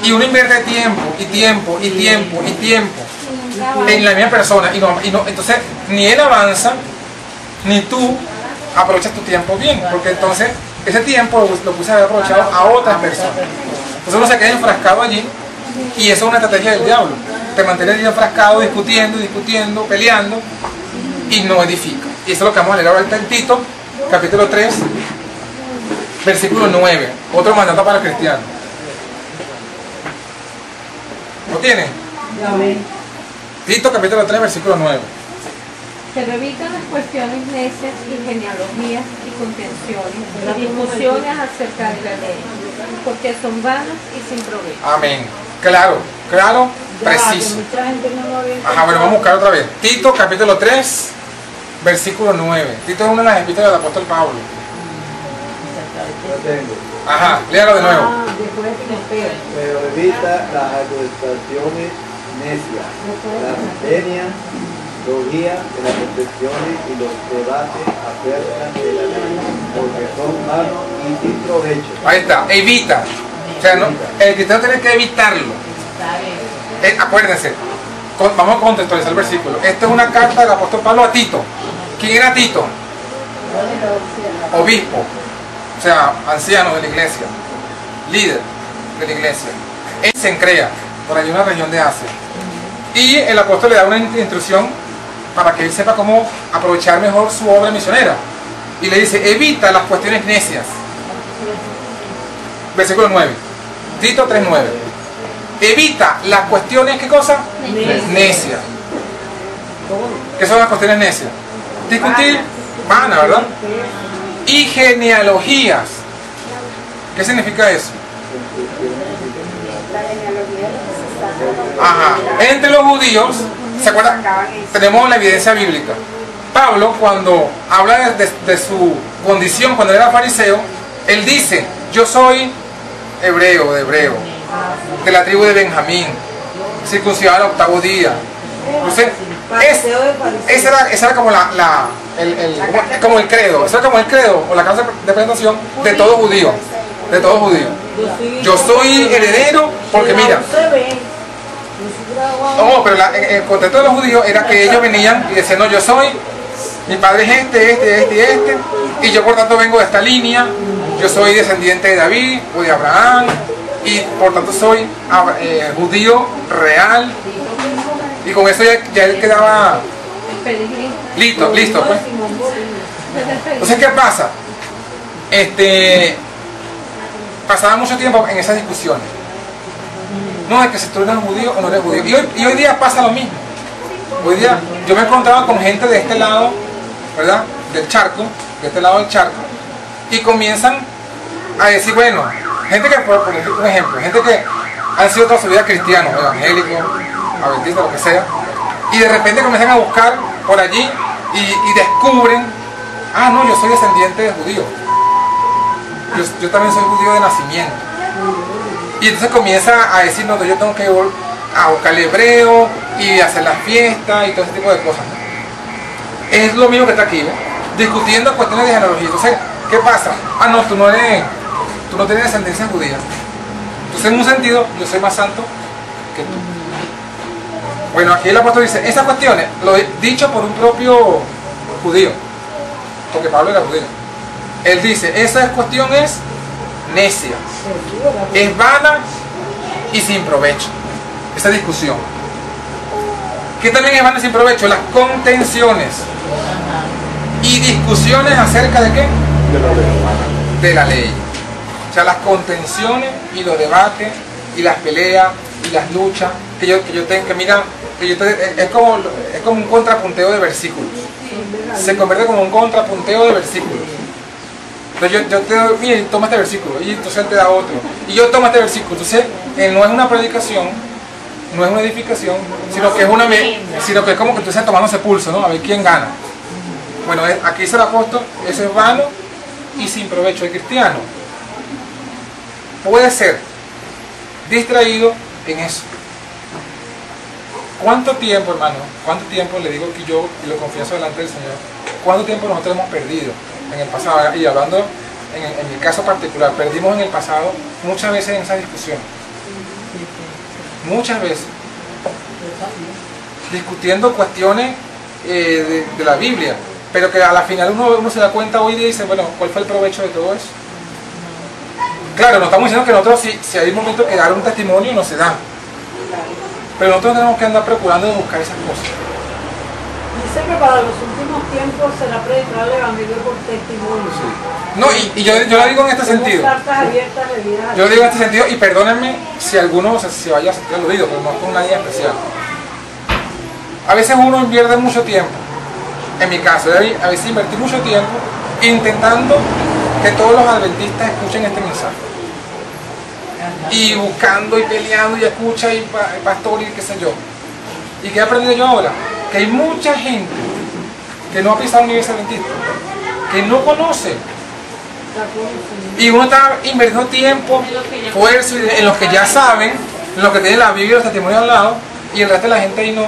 Y uno invierte tiempo, y tiempo, y tiempo, y tiempo en la misma persona. Entonces, ni él avanza, ni tú aprovechas tu tiempo bien. Porque entonces, ese tiempo lo puse a haber aprovechado a otras personas. Entonces uno se queda enfrascado allí. Y eso es una estrategia del diablo. Te mantiene enfrascado, discutiendo, peleando, y no edifica. Y eso es lo que vamos a leer ahorita en Tito, capítulo 3, versículo 9. Otro mandato para el cristiano. ¿Lo tiene? Tito, capítulo 3, versículo 9. Pero evitan las cuestiones necias y genealogías y contenciones y discusiones acerca de la ley, porque son vanas y sin provecho. Amén. Claro, preciso. Ajá, bueno, vamos a buscar otra vez. Tito, capítulo 3, versículo 9. Tito es una de las epístolas del apóstol Pablo. Lo tengo. Ajá, léalo de nuevo. Pero evita las acusaciones necias, las genealogías de las confesiones y los debates acerca de la ley, porque son malos y sin provecho. Ahí está, evita. O sea, no, el cristiano tiene que evitarlo. Acuérdense, vamos a contextualizar el versículo. Esta es una carta del apóstol Pablo a Tito. ¿Quién era Tito? Obispo, o sea, anciano de la iglesia, líder de la iglesia. Él se encrea por allí en una región de Asia. Y el apóstol le da una instrucción para que él sepa cómo aprovechar mejor su obra misionera. Y le dice, evita las cuestiones necias. Versículo 9. Tito 3:9. Evita las cuestiones, ¿qué cosa? Necias. ¿Qué son las cuestiones necias? Discutir, vana, ¿verdad? Y genealogías. ¿Qué significa eso? Ajá. Entre los judíos, ¿se acuerdan? Tenemos la evidencia bíblica. Pablo, cuando habla de su condición, cuando era fariseo, él dice, yo soy hebreo, de la tribu de Benjamín, circuncidado al 8º día. Entonces, ese era como como el credo, ese era como el credo o la carta de presentación de todo judío, Yo soy heredero porque mira, pero el contexto de los judíos era que ellos venían y decían, no, yo soy, mi padre es este, y yo por tanto vengo de esta línea, yo soy descendiente de David o de Abraham, y por tanto soy judío real, y con eso ya él quedaba listo pues. Entonces, ¿qué pasa? Pasaba mucho tiempo en esas discusiones. No, es que si tú eres judío o no eres judío. Y hoy día pasa lo mismo. Hoy día yo me encontraba con gente de este lado, ¿verdad? Del charco, de este lado del charco, y comienzan a decir, bueno, gente que, por un ejemplo, gente que han sido toda su vida cristianos, evangélicos, adventistas, lo que sea, y de repente comienzan a buscar por allí y descubren, ah, no, yo soy descendiente de judíos. Yo también soy judío de nacimiento. Y entonces comienza a decir, no, yo tengo que ir a buscar el hebreo y hacer las fiestas y todo ese tipo de cosas. Es lo mismo que está aquí, ¿ves? Discutiendo cuestiones de genealogía. Entonces, ¿qué pasa? Ah, no, tú no tienes descendencia judía. Entonces, en un sentido, yo soy más santo que tú. Bueno, aquí el apóstol dice, esas cuestiones, lo he dicho por un propio judío, porque Pablo era judío. Él dice, esa cuestión es necia, es vana y sin provecho. esa discusión. ¿Qué también es vano y sin provecho? Las contenciones y discusiones acerca de qué? De la ley. O sea, las contenciones y los debates y las peleas y las luchas que yo tengo, que mira, es como un contrapunteo de versículos. Se convierte como un contrapunteo de versículos. Entonces yo te doy, mira, toma este versículo, y entonces él te da otro, y yo tomo este versículo. Entonces, no es una predicación, no es una edificación, sino que es como que tú estás tomándose pulso, ¿no? A ver quién gana. Bueno, aquí dice el apóstol, eso es vano y sin provecho. El cristiano puede ser distraído en eso. ¿Cuánto tiempo, hermano? ¿Cuánto tiempo, le digo que yo, y lo confieso delante del Señor, cuánto tiempo nosotros hemos perdido en el pasado? Y hablando en mi caso particular, perdimos en el pasado muchas veces en esa discusión. Muchas veces. Discutiendo cuestiones de la Biblia, pero que a la final uno se da cuenta hoy día y dice, bueno, ¿cuál fue el provecho de todo eso? Claro, no estamos diciendo que nosotros, si hay un momento que dar un testimonio, no se da. Pero nosotros tenemos que andar procurando de buscar esas cosas. Dice que para los últimos tiempos será predicar el evangelio por testimonio. Sí. No, y yo lo digo en este sentido. Cartas abiertas de vida. Yo lo digo en este sentido, y perdónenme si alguno se vaya a sentir aludido, pero no es con nadie especial. A veces uno invierte mucho tiempo. En mi caso, a veces invertí mucho tiempo intentando que todos los adventistas escuchen este mensaje. Y buscando y peleando y escucha y pastor y qué sé yo. ¿Y qué he aprendido yo ahora? Que hay mucha gente que no ha pisado una iglesia adventista, que no conoce. Y uno está invirtiendo tiempo, esfuerzo en los que ya saben, en los que tienen la Biblia y los testimonios al lado, y el resto de la gente ahí no.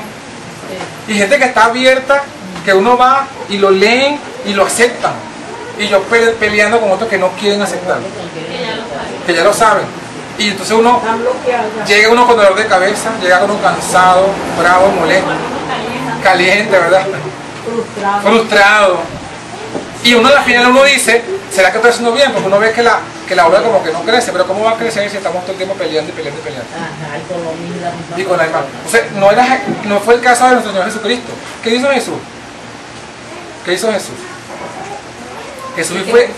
Y gente que está abierta, que uno va y lo leen y lo aceptan. Y yo peleando con otros que no quieren aceptar, que ya lo saben. Y entonces uno llega uno con dolor de cabeza, llega uno cansado, bravo, molesto, caliente, ¿verdad? Frustrado. Y uno al final uno dice, ¿será que estoy haciendo bien? Porque uno ve que la obra como que no crece, pero ¿cómo va a crecer si estamos todo el tiempo peleando y peleando y peleando? Y con la misma. O sea, no fue el caso de nuestro Señor Jesucristo. ¿Qué hizo Jesús? ¿Qué hizo Jesús? Jesús fue...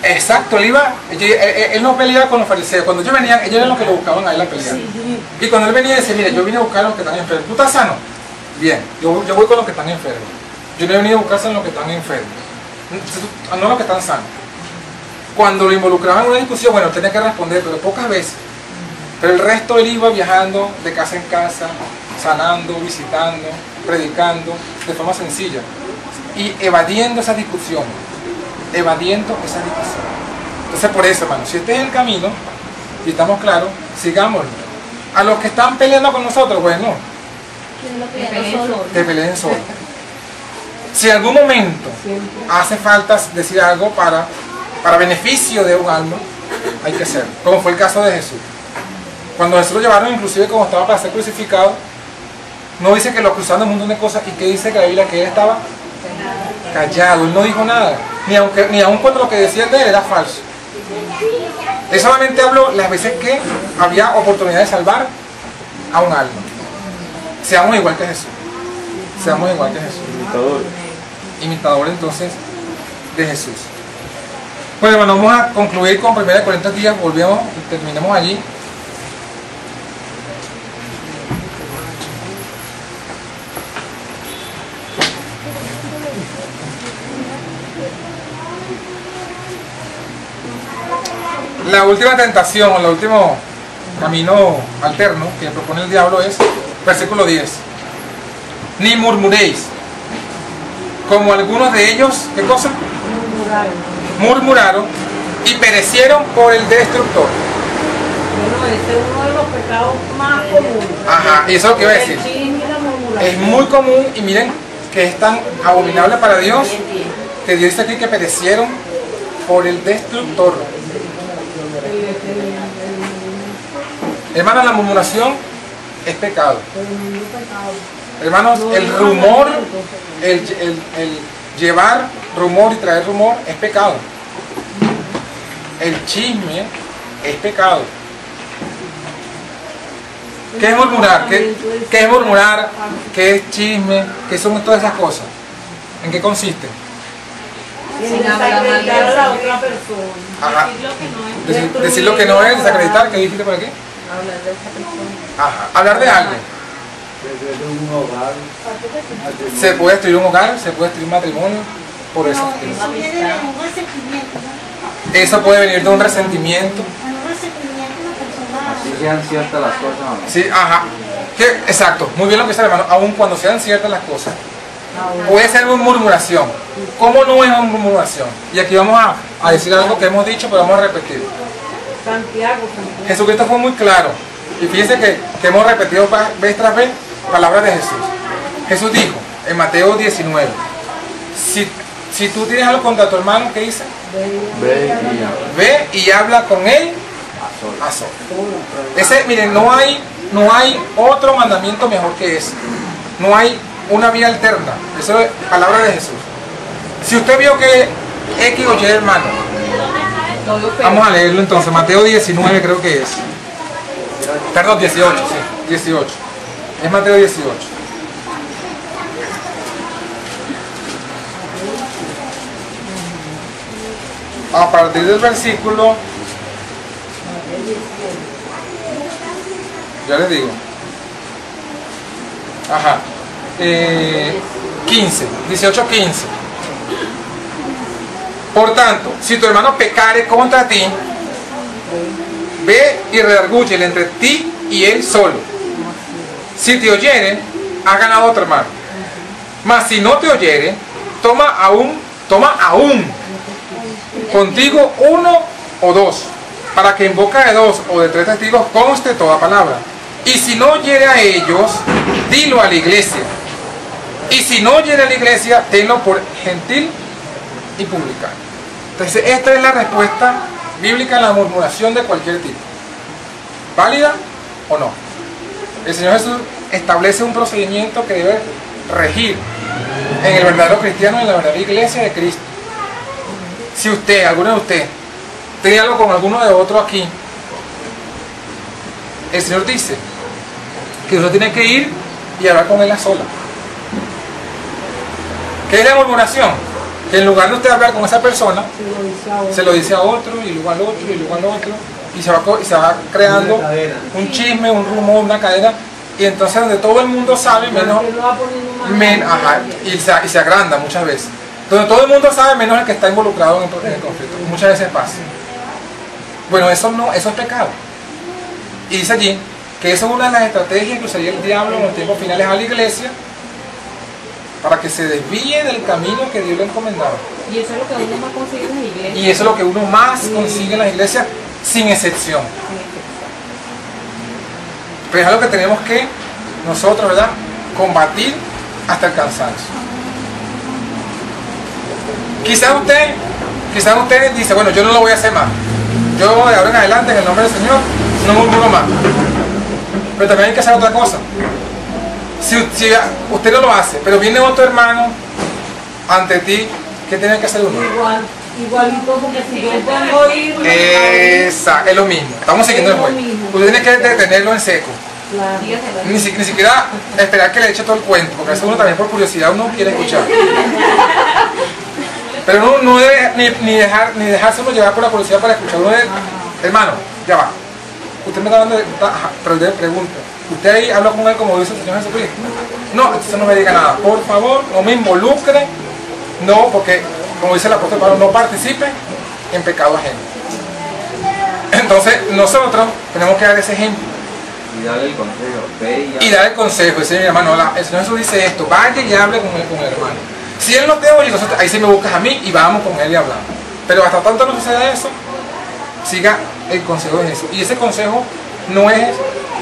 Exacto, él no peleaba con los fariseos. Cuando ellos venían, ellos eran los que lo buscaban a él a pelear. Y cuando él venía, decía, mire, yo vine a buscar a los que están enfermos. ¿Tú estás sano? Bien, yo voy con los que están enfermos. Yo no he venido a buscarse a los que están enfermos, no los que están sanos. Cuando lo involucraban en una discusión, bueno, tenía que responder, pero pocas veces. Pero el resto él iba viajando de casa en casa, sanando, visitando, predicando, de forma sencilla. Y evadiendo esa discusión. Entonces por eso, hermano, si este es el camino y estamos claros, sigámoslo. A los que están peleando con nosotros, bueno, que peleen solo. Si en algún momento hace falta decir algo para beneficio de un alma, hay que hacerlo, como fue el caso de Jesús. Cuando Jesús lo llevaron, inclusive como estaba para ser crucificado, no dice que lo cruzaron un montón de cosas, y que dice que la Biblia que él estaba callado, él no dijo nada, ni aun cuando lo que decía de él era falso. Él solamente habló las veces que había oportunidad de salvar a un alma. Seamos igual que Jesús. Seamos igual que Jesús. Imitadores entonces de Jesús. Bueno, vamos a concluir con 1 Corintios 10, volvemos y terminamos allí. La última tentación, o el último camino alterno que propone el diablo es versículo 10. Ni murmuréis, como algunos de ellos, ¿qué cosa? Murmuraron y perecieron por el destructor. Bueno, ese es uno de los pecados más comunes. Ajá, y eso es lo que iba a decir. Es muy común, y miren que es tan abominable para Dios, que Dios dice aquí que perecieron por el destructor. Hermanos, la murmuración es pecado. Hermanos, el rumor, el llevar rumor y traer rumor es pecado. El chisme es pecado. ¿Qué es murmurar? ¿Qué es murmurar? ¿Qué es chisme? ¿Qué son todas esas cosas? ¿En qué consiste? En desacreditar a la otra persona. Ajá. Decir lo que no es, desacreditar. ¿Qué dijiste por aquí? Hablar de esa persona. Ajá. Hablar de alguien. Se puede destruir un hogar, se puede destruir un matrimonio por eso. No, eso viene de un resentimiento, ¿no? Eso puede venir de un resentimiento. Un resentimiento de una persona. Si sean ciertas las cosas o no. Sí, ajá. Exacto, muy bien lo que dice el hermano, aun cuando sean ciertas las cosas. Puede ser una murmuración. ¿Cómo no es una murmuración? Y aquí vamos a decir algo que hemos dicho, pero vamos a repetir. Santiago. Jesucristo fue muy claro. Y fíjense que hemos repetido vez tras vez palabras de Jesús. Jesús dijo en Mateo 19, si tú tienes algo contra tu hermano, ¿qué dice? Ve y habla con él a solas. Miren, no hay otro mandamiento mejor que ese. No hay una vía alterna. Eso es palabra de Jesús. Si usted vio que X o Y hermano, vamos a leerlo entonces. Mateo 19 creo que es. Perdón, 18, sí, 18. Es Mateo 18. A partir del versículo, ya les digo, ajá, 15, 18, 15. Por tanto, si tu hermano pecare contra ti, ve y redargúyele entre ti y él solo. Si te oyere, ha ganado a otro hermano. Mas si no te oyere, toma aún contigo uno o dos, para que en boca de dos o de tres testigos conste toda palabra. Y si no oyere a ellos, dilo a la iglesia. Y si no oyere a la iglesia, tenlo por gentil y publicano. Entonces, esta es la respuesta bíblica a la murmuración de cualquier tipo. ¿Válida o no? El Señor Jesús establece un procedimiento que debe regir en el verdadero cristiano, en la verdadera iglesia de Cristo. Si usted, alguno de ustedes, tiene algo con alguno de otros aquí, el Señor dice que usted tiene que ir y hablar con él a sola. ¿Qué es la murmuración? Que en lugar de usted hablar con esa persona, se lo dice a otro, y luego al otro, y luego al otro, y se va creando un chisme, un rumor, una cadena, y entonces donde todo el mundo sabe, y se agranda muchas veces. Donde todo el mundo sabe, menos el que está involucrado en el conflicto. Muchas veces pasa. Bueno, eso es pecado. Y dice allí que eso es una de las estrategias que usaría el diablo en los tiempos finales a la iglesia, para que se desvíe del camino que Dios le encomendaba. Y eso es lo que uno más consigue en las iglesias. Y eso es lo que uno más consigue en las iglesias, sin excepción. Pero es algo que tenemos que nosotros, ¿verdad?, combatir hasta el cansancio. Quizás usted dice, bueno, yo no lo voy a hacer más. Yo de ahora en adelante, en el nombre del Señor, no murmuro más. Pero también hay que hacer otra cosa. Si usted no lo hace, pero viene otro hermano ante ti, ¿qué tiene que hacer uno? Igualito, porque si yo pongo ir... Es lo mismo. Estamos siguiendo el juego. Usted tiene que detenerlo en seco. Claro. Ni siquiera esperar que le eche todo el cuento, porque a veces uno también por curiosidad uno quiere escuchar. Pero uno no debe ni dejarse uno llevar por la curiosidad para escuchar. Uno debe, hermano, ya va. Usted me está dando, pero le pregunta. ¿Usted ahí habla con él como dice el Señor Jesucristo? No, entonces no me diga nada. Por favor, no me involucre. No, porque, como dice el apóstol Pablo, no participe en pecado ajeno. Entonces, nosotros tenemos que dar ese ejemplo. Y darle el consejo. Y dar el consejo. Dice mi hermano, el Señor Jesús dice esto, vaya y hable con el hermano. Si él no te oye, entonces ahí sí me buscas a mí y vamos con él y hablamos. Pero hasta tanto no suceda eso, siga el consejo de Jesús. Y ese consejo no es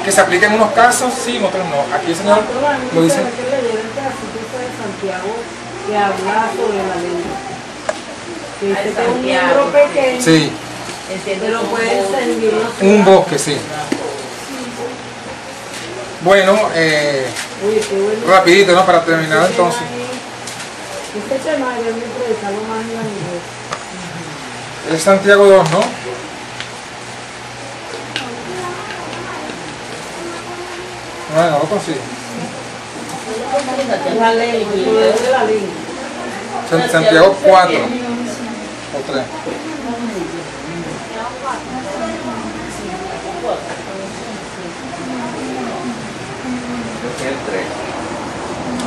que se aplique en unos casos, sí, en otros no. Aquí el Señor lo dice. Santiago que habla sobre la ley. Que es un libro pequeño. Sí. Pero puede servir un bosque, sí. Bueno, rapidito, ¿no? Para terminar entonces. Este tema debería predicarlo más en la iglesia. Es Santiago 2, ¿no? No, no lo consigo. La ley, el poder de la ley. Santiago 4 o 3. El 3.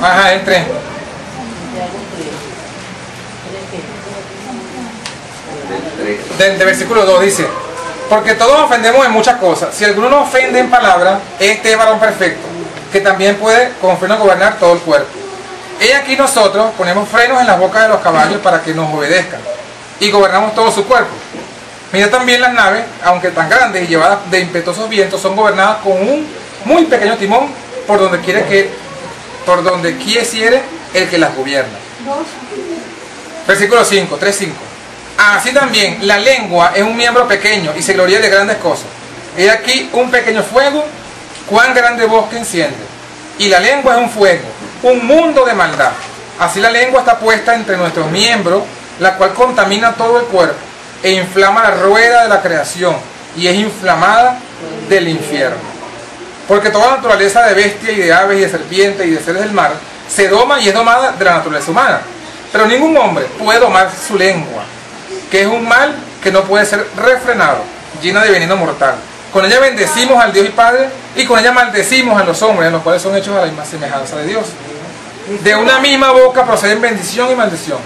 Ajá, el 3. Del versículo 2 dice: porque todos ofendemos en muchas cosas. Si alguno nos ofende en palabra, este es varón perfecto, que también puede con freno gobernar todo el cuerpo. He aquí nosotros ponemos frenos en las bocas de los caballos para que nos obedezcan, y gobernamos todo su cuerpo. Mira también las naves, aunque tan grandes y llevadas de impetuosos vientos, son gobernadas con un muy pequeño timón por donde quisiere el que las gobierna. Versículo 5, 3:5. Así también la lengua es un miembro pequeño y se gloria de grandes cosas. He aquí un pequeño fuego, cuán grande bosque enciende. Y la lengua es un fuego, un mundo de maldad. Así la lengua está puesta entre nuestros miembros, la cual contamina todo el cuerpo e inflama la rueda de la creación y es inflamada del infierno. Porque toda naturaleza de bestia y de aves y de serpientes y de seres del mar se doma y es domada de la naturaleza humana. Pero ningún hombre puede domar su lengua, que es un mal que no puede ser refrenado, llena de veneno mortal. Con ella bendecimos al Dios y Padre, y con ella maldecimos a los hombres, los cuales son hechos a la misma semejanza de Dios. De una misma boca proceden bendición y maldición.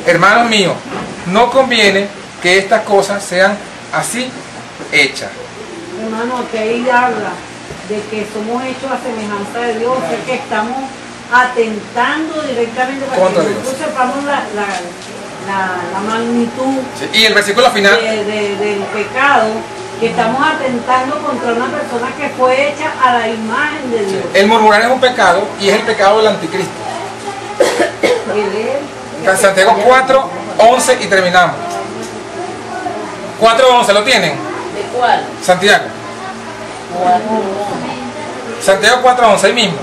Hermanos míos, no conviene que estas cosas sean así hechas. Hermano, que ahí habla de que somos hechos a semejanza de Dios, es que estamos atentando directamente para contra que Dios. nosotros sepamos la magnitud Sí, y el versículo final del pecado, que estamos atentando contra una persona que fue hecha a la imagen de Dios. el murmurar es un pecado y es el pecado del anticristo. Santiago 4, 11 y terminamos. 4, 11, ¿lo tienen? ¿De cuál? Santiago. Santiago 4, 11, ahí mismo.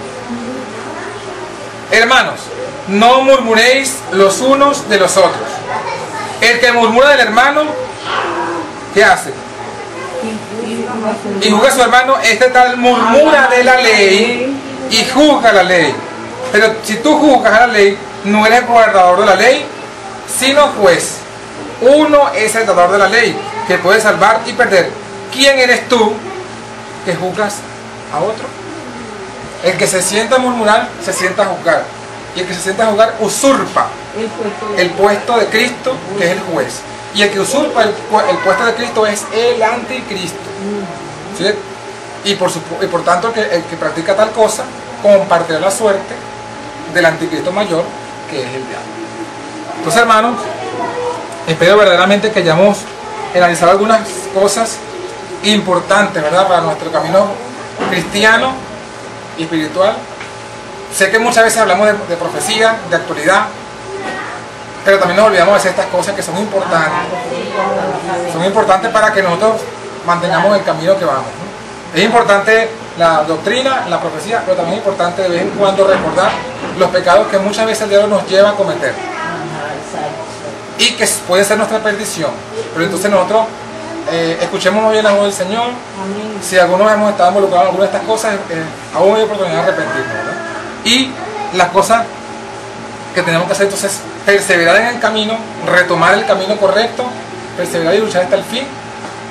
Hermanos, no murmuréis los unos de los otros. El que murmura del hermano, ¿qué hace? Y juzga a su hermano, este tal murmura de la ley y juzga la ley. Pero si tú juzgas a la ley, no eres gobernador de la ley, sino juez. Uno es el dador de la ley, que puede salvar y perder. ¿Quién eres tú que juzgas a otro? El que se sienta a murmurar, se sienta a juzgar. Y el que se sienta a juzgar usurpa el puesto de Cristo, que es el juez. Y el que usurpa el puesto de Cristo es el anticristo. ¿Sí? Y por tanto el que practica tal cosa compartirá la suerte del anticristo mayor, que es el diablo. Entonces, hermanos, espero verdaderamente que hayamos analizado algunas cosas importantes, ¿verdad?, para nuestro camino cristiano y espiritual. Sé que muchas veces hablamos de profecía, de actualidad, pero también nos olvidamos de hacer estas cosas que son importantes. Son importantes para que nosotros mantengamos el camino que vamos, ¿no? Es importante la doctrina, la profecía, pero también es importante de vez en cuando recordar los pecados que muchas veces el diablo nos lleva a cometer y que puede ser nuestra perdición. Pero entonces nosotros escuchemos bien la voz del Señor. Amén. Si algunos hemos estado involucrados en alguna de estas cosas, aún hay oportunidad de arrepentirnos, ¿verdad? Y las cosas que tenemos que hacer entonces es perseverar en el camino, retomar el camino correcto, perseverar y luchar hasta el fin,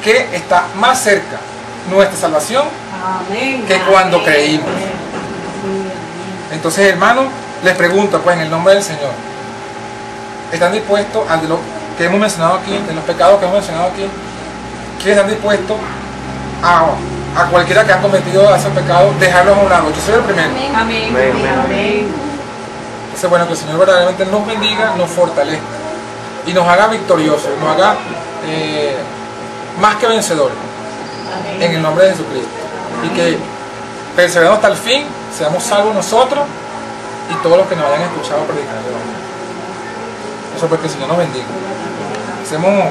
que está más cerca nuestra salvación Amén. que cuando creímos. Entonces, hermanos, les pregunto, pues, en el nombre del Señor, ¿están dispuestos a lo que hemos mencionado aquí, de los pecados que hemos mencionado aquí? ¿Quiénes están dispuestos a cualquiera que ha cometido esos pecados, dejarlos a un lado? Yo soy el primero. Amén. Amén. Entonces, bueno, que el Señor verdaderamente nos bendiga, nos fortalezca y nos haga victoriosos, nos haga más que vencedores, en el nombre de Jesucristo. Y que perseveremos hasta el fin, seamos salvos nosotros y todos los que nos hayan escuchado predicar. Eso, porque el Señor nos bendiga. Hacemos